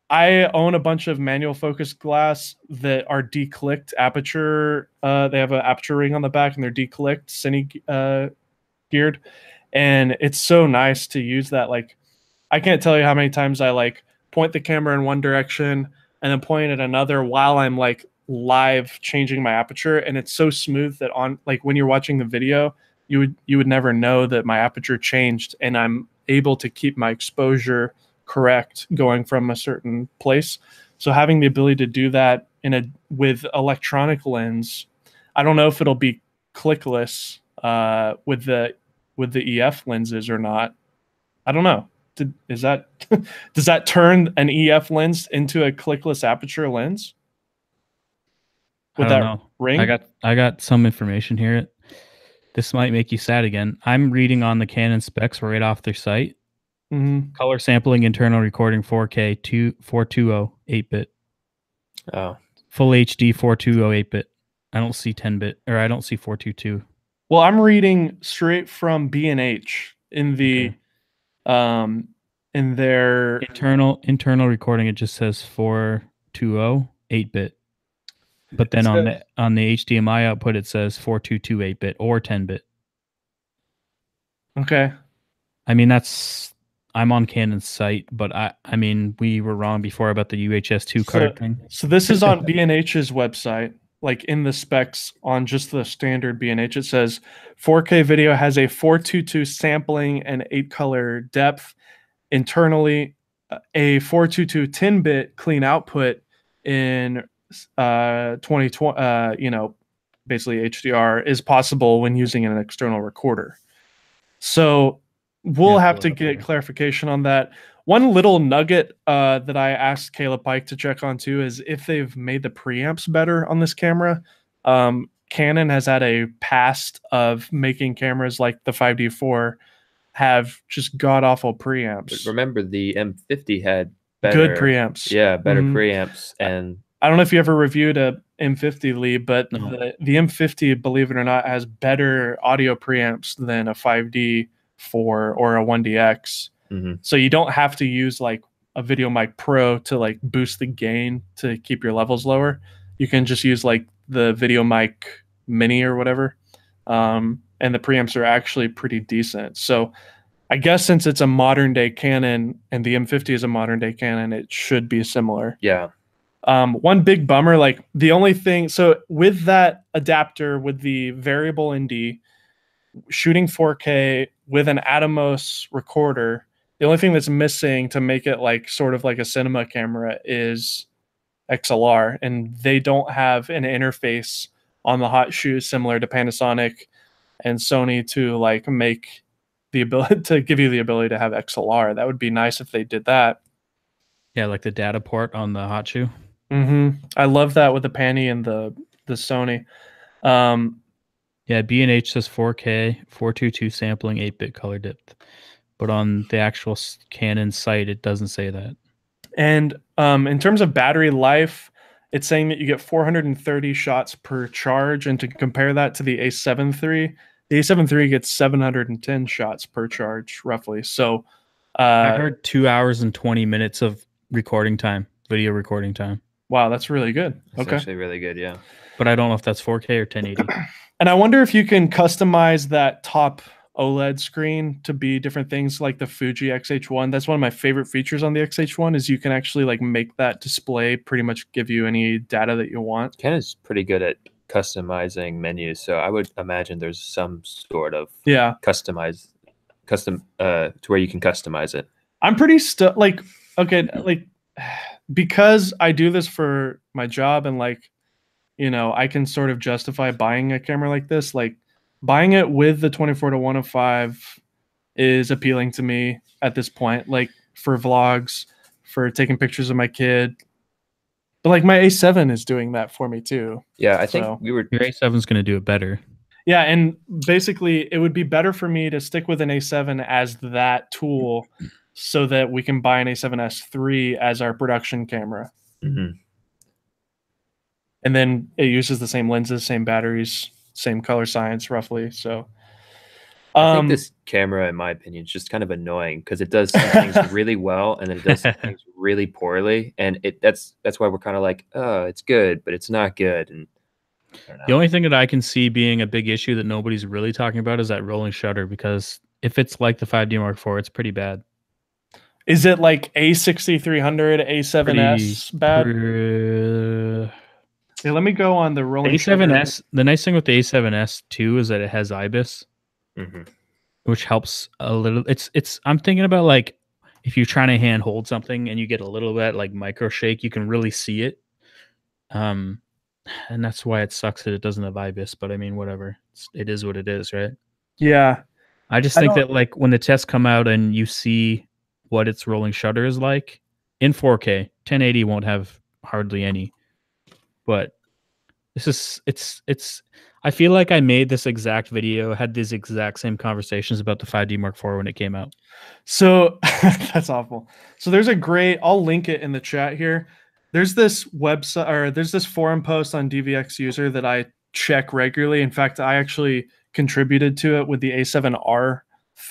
B: I own a bunch of manual focus glass that are declicked aperture. They have an aperture ring on the back and they're declicked, cine geared. And it's so nice to use that. Like, I can't tell you how many times I like point the camera in one direction and then point at another while I'm like live changing my aperture. And it's so smooth that on like when you're watching the video, you would never know that my aperture changed, and I'm able to keep my exposure correct going from a certain place. So having the ability to do that with electronic lens, I don't know if it'll be clickless with the EF lenses or not. I don't know. Does that turn an EF lens into a clickless aperture lens?
C: With that
B: ring?
C: I got some information here. This might make you sad again. I'm reading on the Canon specs right off their site.
B: Mm-hmm.
C: Color sampling, internal recording 4K 420 8-bit.
A: Oh.
C: Full HD 420 8-bit. I don't see 10-bit, or I don't see 422.
B: Well, I'm reading straight from B&H in the in their
C: internal recording. It just says 420 8-bit. But then on the HDMI output it says 422 8-bit or 10-bit.
B: Okay.
C: I mean, I'm on Canon's site, but I mean, we were wrong before about the UHS-2 card thing.
B: So this is on B&H's website, like in the specs on just the standard B&H. It says 4K video has a 422 sampling and 8-color depth. Internally, a 422 10-bit clean output in 2020, basically HDR is possible when using an external recorder. So we'll have to get clarification on that. One little nugget that I asked Caleb Pike to check on too is if they've made the preamps better on this camera. Canon has had a past of making cameras like the 5D4 have just god awful preamps.
A: But remember, the M50 had
B: good preamps.
A: Yeah, better preamps. And
B: I don't know if you ever reviewed a M50, Lee, but the M50, believe it or not, has better audio preamps than a 5D4 or a 1DX. So you don't have to use like a Video Mic Pro to like boost the gain to keep your levels lower. You can just use like the Video Mic Mini or whatever. And the preamps are actually pretty decent. So I guess since it's a modern day Canon and the M50 is a modern day Canon, it should be similar.
A: Yeah.
B: One big bummer, like the only thing, so with that adapter, with the variable ND, shooting 4K with an Atomos recorder, the only thing that's missing to make it like sort of like a cinema camera is XLR, and they don't have an interface on the hot shoe similar to Panasonic and Sony to like make the ability to give you the ability to have XLR. That would be nice if they did that.
C: Yeah, like the data port on the hot shoe.
B: I love that with the Panny and the Sony.
C: Yeah, B&H says 4K, 422 sampling, 8-bit color depth. But on the actual Canon site, it doesn't say that. And
B: in terms of battery life, it's saying that you get 430 shots per charge. And to compare that to the A7 III, the A7 III gets 710 shots per charge, roughly. So
C: I heard 2 hours and 20 minutes of recording time, video recording time.
B: Wow, that's really good.
A: That's actually really good, yeah.
C: But I don't know if that's 4K or 1080.
B: And I wonder if you can customize that top OLED screen to be different things like the Fuji X-H1. That's one of my favorite features on the X-H1 is you can actually like make that display pretty much give you any data that you want.
A: Canon's pretty good at customizing menus, so I would imagine there's some sort of custom to where you can customize it.
B: I'm pretty because I do this for my job and like, I can sort of justify buying a camera like this. Like buying it with the 24-105 is appealing to me at this point, like for vlogs, for taking pictures of my kid. But like my A7 is doing that for me too.
C: Yeah, I think your A7 is going to do it better.
B: Yeah, and basically it would be better for me to stick with an A7 as that tool so that we can buy an A7S III as our production camera. And then it uses the same lenses, same batteries, same color science roughly. So
A: I think this camera, in my opinion, is just kind of annoying because it does some things really well and then it does some things really poorly. And that's why we're kind of like, oh, it's good, but it's not good. And
C: the only thing that I can see being a big issue that nobody's really talking about is that rolling shutter, because if it's like the 5D Mark IV, it's pretty bad.
B: Is it like A6300, A7S bad? Yeah, let me go on the rolling
C: A7S. Shutter. The nice thing with the A7S too is that it has IBIS, which helps a little. I'm thinking about like if you're trying to hand hold something and you get a little bit like micro shake, you can really see it. And that's why it sucks that it doesn't have IBIS. But I mean, whatever. It is what it is, right?
B: Yeah.
C: I just think that like when the tests come out and you see what its rolling shutter is like in 4K, 1080 won't have hardly any. But this is it's I feel like I made this exact video, had these exact same conversations about the 5D Mark IV when it came out.
B: So that's awful. So there's I'll link it in the chat here. There's this website, or there's this forum post on DVX User that I check regularly. In fact, I actually contributed to it with the A7R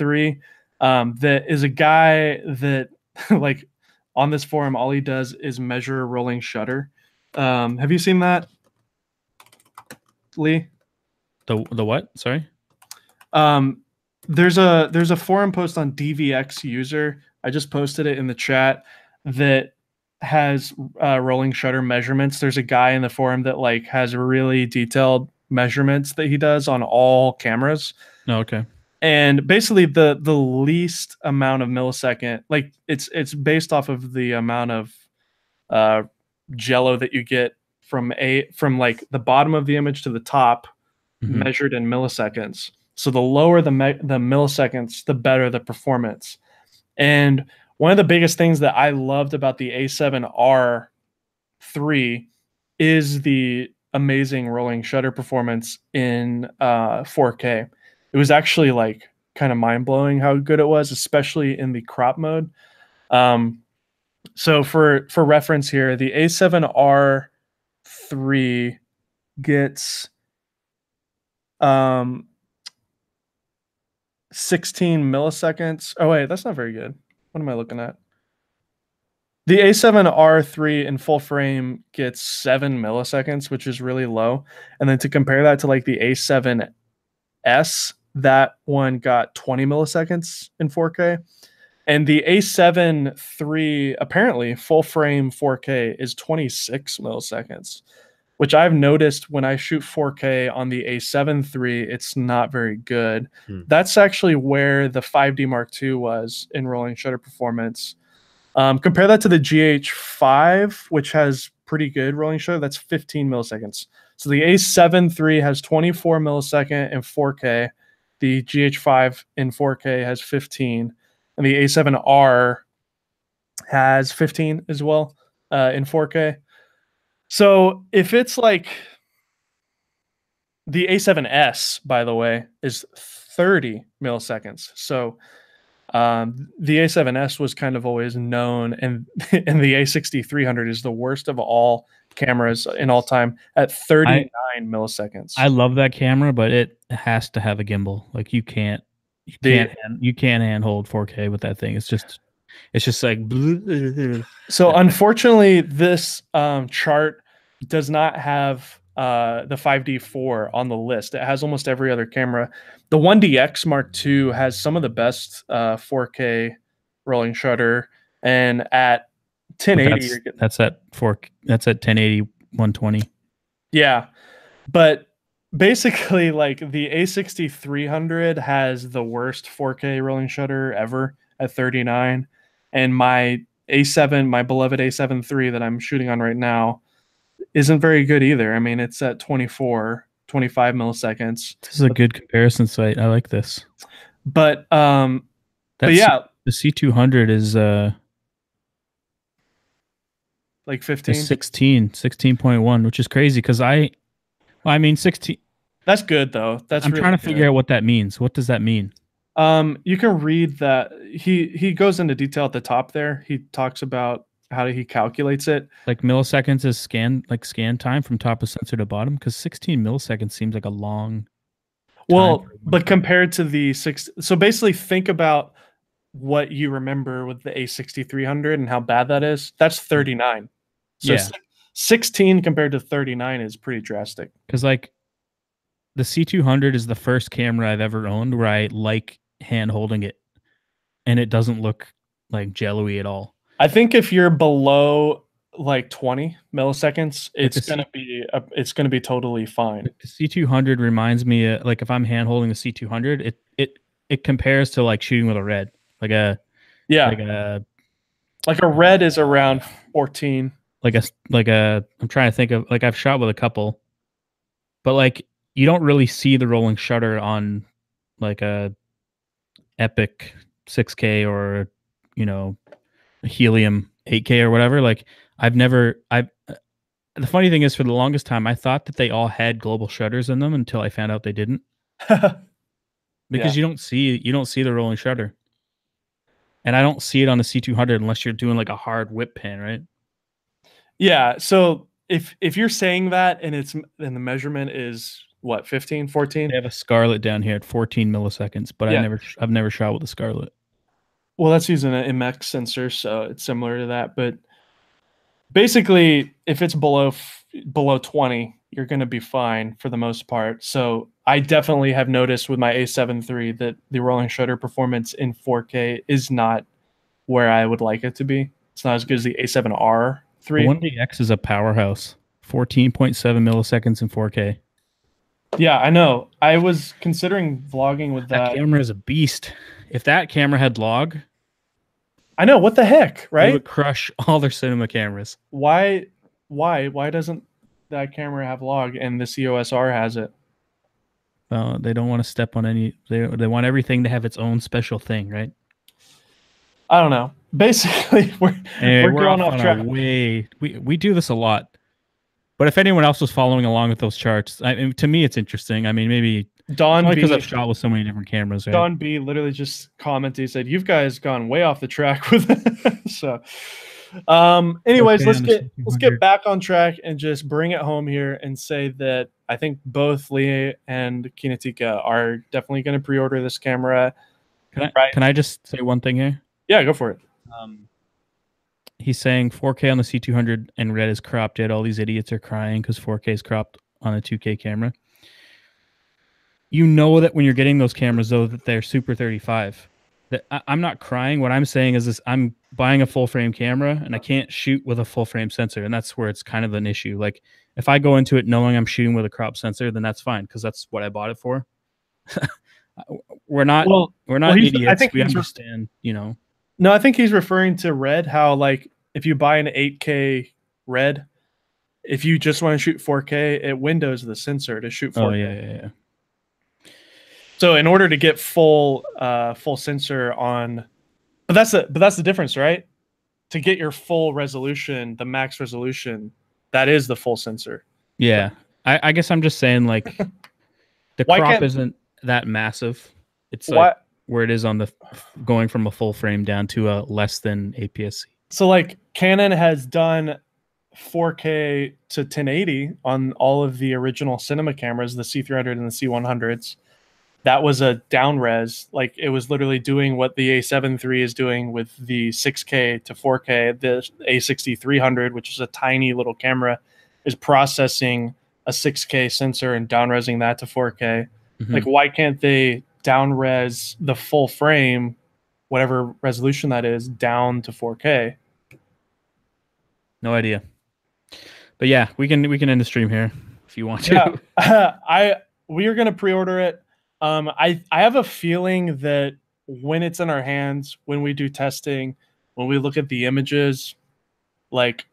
B: III. That is a guy that like on this forum, all he does is measure rolling shutter. Have you seen that, Lee?
C: The what? Sorry.
B: There's a forum post on DVX User. I just posted it in the chat that has rolling shutter measurements. There's a guy in the forum that like has really detailed measurements that he does on all cameras.
C: Oh, okay.
B: And basically the least amount of millisecond, like it's based off of the amount of jello that you get from like the bottom of the image to the top, measured in milliseconds. So the lower the milliseconds, the better the performance. And one of the biggest things that I loved about the A7R III is the amazing rolling shutter performance in 4K. It was actually like kind of mind-blowing how good it was, especially in the crop mode. So for reference here, the A7R III gets 16 milliseconds. Oh wait, that's not very good. What am I looking at? The A7R III in full frame gets 7 milliseconds, which is really low. And then to compare that to like the A7S, that one got 20 milliseconds in 4K. And the A7 III, apparently full frame 4K, is 26 milliseconds, which I've noticed when I shoot 4K on the A7 III, it's not very good. That's actually where the 5D Mark II was in rolling shutter performance. Compare that to the GH5, which has pretty good rolling shutter. That's 15 milliseconds. So the A7 III has 24 millisecond in 4K. The GH5 in 4K has 15. And the A7R has 15 as well in 4K. So if it's like the A7S, by the way, is 30 milliseconds. So the A7S was kind of always known, and the A6300 is the worst of all cameras in all time at 39 milliseconds.
C: I love that camera, but it has to have a gimbal. Like you can't handhold 4K with that thing. It's just like.
B: So unfortunately, this chart does not have the 5D4 on the list. It has almost every other camera. The 1DX Mark II has some of the best 4K rolling shutter, and at 1080,
C: that's at 1080 120.
B: Yeah, but basically, like the A6300 has the worst 4K rolling shutter ever at 39, and my beloved A7 III that I'm shooting on right now isn't very good either. I mean, it's at 25 milliseconds.
C: This is a good comparison site. I like this.
B: But yeah,
C: the C200 is
B: like 15,
C: 16.1, which is crazy because I mean 16.
B: That's good though. I'm
C: trying to figure out what that means. What does that mean?
B: You can read that he goes into detail at the top there. He talks about how he calculates it. Like
C: milliseconds is scan time from top of sensor to bottom, because 16 milliseconds seems like a long time.
B: Well, but compared to the so basically think about what you remember with the A6300 and how bad that is. That's 39. So yeah. 16 compared to 39 is pretty drastic.
C: Because like the C200 is the first camera I've ever owned where I like hand holding it, and it doesn't look like jello-y at all.
B: I think if you're below like 20 milliseconds, it's gonna be totally fine.
C: The C200 reminds me, like if I'm hand holding the C200, it compares to like shooting with a red, like a
B: red is around 14.
C: I'm trying to think of, like I've shot with a couple, but like you don't really see the rolling shutter on like a Epic 6K or Helium 8K or whatever. Like the funny thing is, for the longest time I thought that they all had global shutters in them until I found out they didn't. Because you don't see the rolling shutter, and I don't see it on the C200 unless you're doing like a hard whip pan, right?
B: Yeah. So if you're saying that and the measurement is what, 15, 14?
C: They have a Scarlett down here at 14 milliseconds, but yeah. I've never shot with a Scarlett.
B: Well, that's using an MX sensor, so it's similar to that. But basically, if it's below 20, you're going to be fine for the most part. So I definitely have noticed with my A7 III that the rolling shutter performance in 4K is not where I would like it to be. It's not as good as the A7R III.
C: The 1DX is a powerhouse. 14.7 milliseconds in 4K.
B: Yeah, I know. I was considering vlogging with that.
C: That camera is a beast. If that camera had log,
B: I know, what the heck, right?
C: It would crush all their cinema cameras.
B: Why Why doesn't that camera have log and the EOS R has it?
C: They don't want to step on any. They want everything to have its own special thing, right?
B: I don't know. Basically, we're going off track.
C: We do this a lot. But if anyone else was following along with those charts, to me, it's interesting. I mean, maybe
B: Don B,
C: because I've shot with so many different cameras. Right?
B: Don B literally just commented. He said, "You've guys gone way off the track with it." So, anyways, let's get back on track and just bring it home here and say that I think both Lee and Kinotika are definitely going to pre-order this camera.
C: Can I just say one thing here?
B: Yeah, go for it.
C: He's saying 4K on the C200 and red is cropped yet. All these idiots are crying because 4K is cropped on a 2K camera. You know that when you're getting those cameras, though, that they're Super 35. I'm not crying. What I'm saying is this: I'm buying a full frame camera and I can't shoot with a full frame sensor, and that's where it's kind of an issue. Like if I go into it knowing I'm shooting with a crop sensor, then that's fine because that's what I bought it for. We're not idiots. I think we understand, you know.
B: No, I think he's referring to red. How like if you buy an 8K red, if you just want to shoot 4K, it windows the sensor to shoot 4K.
C: Oh yeah.
B: So in order to get full sensor on, but that's the difference, right? To get your full resolution, the max resolution, that is the full sensor.
C: Yeah, I guess I'm just saying like the crop isn't that massive. It's like where it is on the going from a full frame down to a less than APS-C.
B: So like Canon has done 4K to 1080 on all of the original cinema cameras, the C300 and the C100s. That was a down res. Like it was literally doing what the A7 III is doing with the 6K to 4K. The A6300, which is a tiny little camera, is processing a 6K sensor and down resing that to 4K. Mm-hmm. Like why can't they down res the full frame, whatever resolution that is, down to 4K?
C: No idea. But yeah, we can end the stream here if you want to.
B: Yeah. We are gonna pre-order it. I have a feeling that when it's in our hands, when we do testing, when we look at the images, like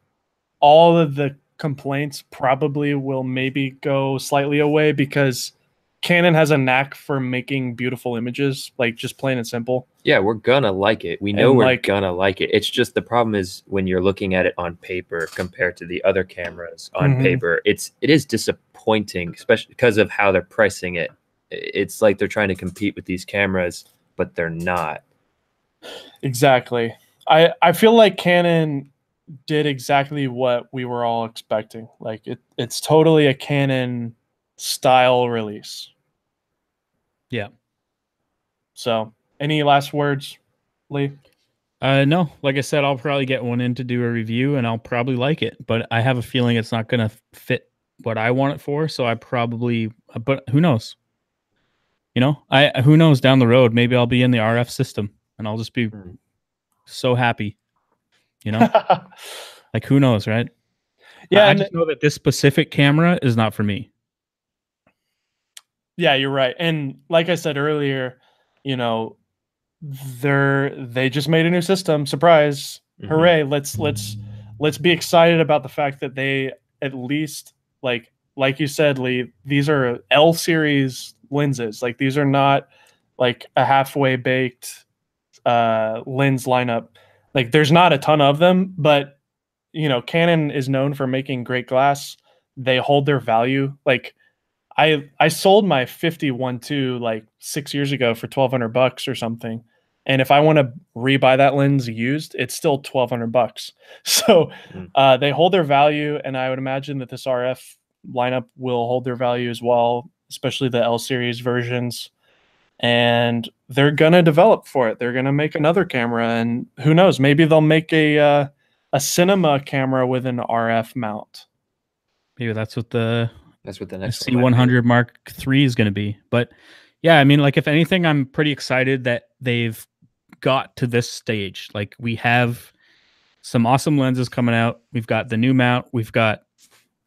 B: all of the complaints probably will maybe go slightly away because Canon has a knack for making beautiful images, like just plain and simple.
A: Yeah, we're gonna like it. We know we're gonna like it. It's just the problem is when you're looking at it on paper compared to the other cameras on paper, it is disappointing, especially because of how they're pricing it. It's like they're trying to compete with these cameras, but they're not.
B: Exactly. I feel like Canon did exactly what we were all expecting. Like it's totally a Canon style release.
C: Yeah.
B: So, any last words, Lee?
C: No. Like I said, I'll probably get one in to do a review, and I'll probably like it. But I have a feeling it's not going to fit what I want it for. So I probably. But who knows? You know, who knows down the road? Maybe I'll be in the RF system, and I'll just be so happy. You know, like who knows, right?
B: Yeah,
C: I just know that this specific camera is not for me.
B: Yeah, you're right. And like I said earlier, you know, they just made a new system. Surprise. Hooray. Let's be excited about the fact that they at least like you said, Lee, these are L series lenses. Like these are not like a halfway baked lens lineup. Like there's not a ton of them, but you know, Canon is known for making great glass. They hold their value. Like I sold my 51.2 like 6 years ago for $1,200 or something. And if I want to rebuy that lens used, it's still $1,200. So they hold their value, and I would imagine that this RF lineup will hold their value as well, especially the L series versions. And they're gonna develop for it. They're gonna make another camera, and who knows? Maybe they'll make a cinema camera with an RF mount.
C: Maybe that's what the
A: next
C: C100 Mark III is going to be. But yeah, I mean, like if anything, I'm pretty excited that they've got to this stage. Like we have some awesome lenses coming out. We've got the new mount. We've got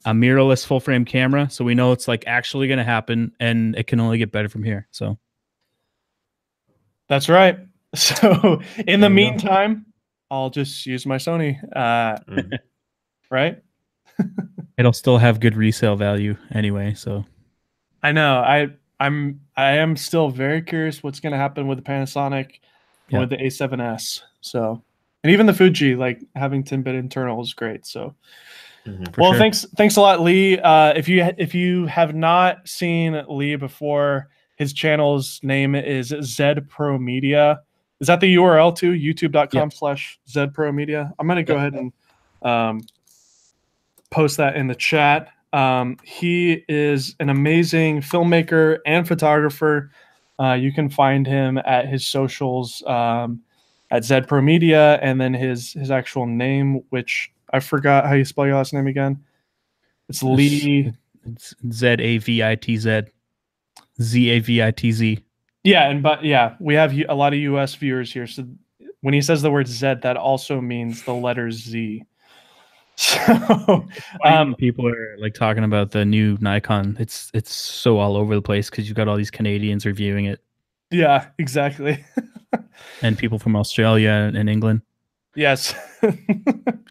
C: a mirrorless full frame camera. So we know it's like actually going to happen, and it can only get better from here. So
B: that's right. So in the meantime, I'll just use my Sony, right?
C: It'll still have good resale value anyway. So
B: I know. I am still very curious what's going to happen with the Panasonic and with the A7S. So, and even the Fuji, like having 10-bit internal is great. So, well,
C: sure.
B: thanks a lot, Lee. If you have not seen Lee before, his channel's name is ZED Pro Media. Is that the URL too? YouTube.com/ZED Pro Media. I'm gonna go ahead and post that in the chat. He is an amazing filmmaker and photographer. You can find him at his socials at ZED Pro Media, and then his actual name, which I forgot how you spell your last name again. It's Lee.
C: It's ZAVITZ. ZAVITZ.
B: Yeah, we have a lot of US viewers here. So when he says the word Zed, that also means the letter Z. So
C: people are like talking about the new Nikon. It's so all over the place because you've got all these Canadians reviewing it.
B: Yeah, exactly.
C: And people from Australia and England.
B: Yes.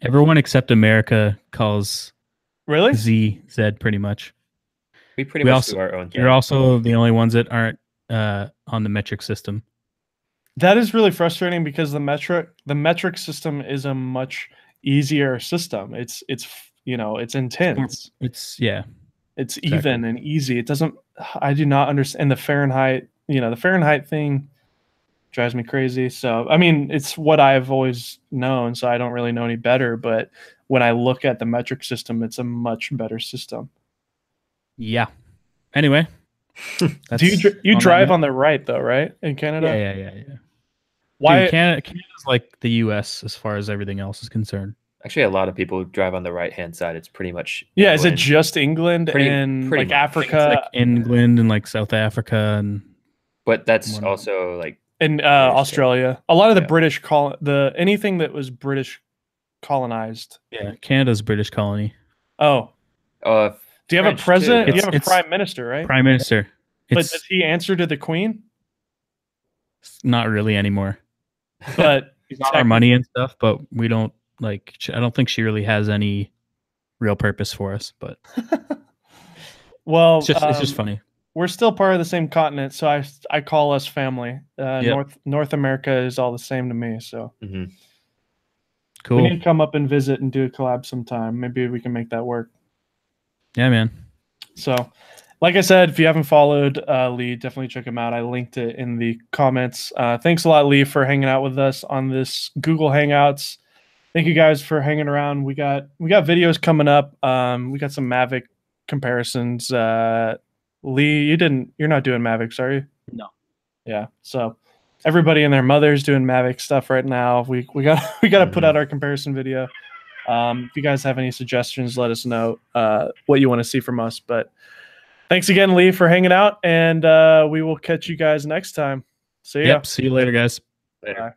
C: Everyone except America calls
B: really
C: ZED pretty much.
A: We pretty much do our own thing.
C: You're also the only ones that aren't on the metric system.
B: That is really frustrating because the metric system is a much easier system. It's intense.
C: It's
B: exactly. Even and easy. It doesn't. I do not understand the Fahrenheit. The Fahrenheit thing drives me crazy. So I mean, it's what I've always known. So I don't really know any better. But when I look at the metric system, it's a much better system.
C: Yeah. Anyway,
B: do you drive on the right though, right? In Canada?
C: Yeah.
B: Why?
C: Dude, Canada's like the US as far as everything else is concerned.
A: Actually, a lot of people drive on the right-hand side. It's pretty much
B: England. Is it just England and like
A: much.
B: Africa?
C: It's like England and like South Africa
A: but that's also like
B: in Australia. A lot of the British anything that was British colonized.
C: Yeah, Canada's a British colony.
B: Oh. Do you have a president? You have a prime minister, right?
C: Prime minister.
B: But does he answer to the Queen?
C: Not really anymore.
B: But
C: he's got our money and stuff, but we don't I don't think she really has any real purpose for us. But
B: well,
C: it's just funny.
B: We're still part of the same continent, so I call us family. North America is all the same to me. So
C: cool.
B: We need to come up and visit and do a collab sometime. Maybe we can make that work.
C: Yeah, man.
B: So, like I said, if you haven't followed Lee, definitely check him out. I linked it in the comments. Thanks a lot, Lee, for hanging out with us on this Google Hangouts. Thank you guys for hanging around. We got videos coming up. We got some Mavic comparisons. Lee, you're not doing Mavics, are you?
C: No.
B: Yeah. So everybody and their mother's doing Mavic stuff right now. We got to put out our comparison video. If you guys have any suggestions, let us know what you want to see from us. But thanks again, Lee, for hanging out, and we will catch you guys next time. See ya.
C: Yep. See you later, guys.
A: Later.
B: Bye.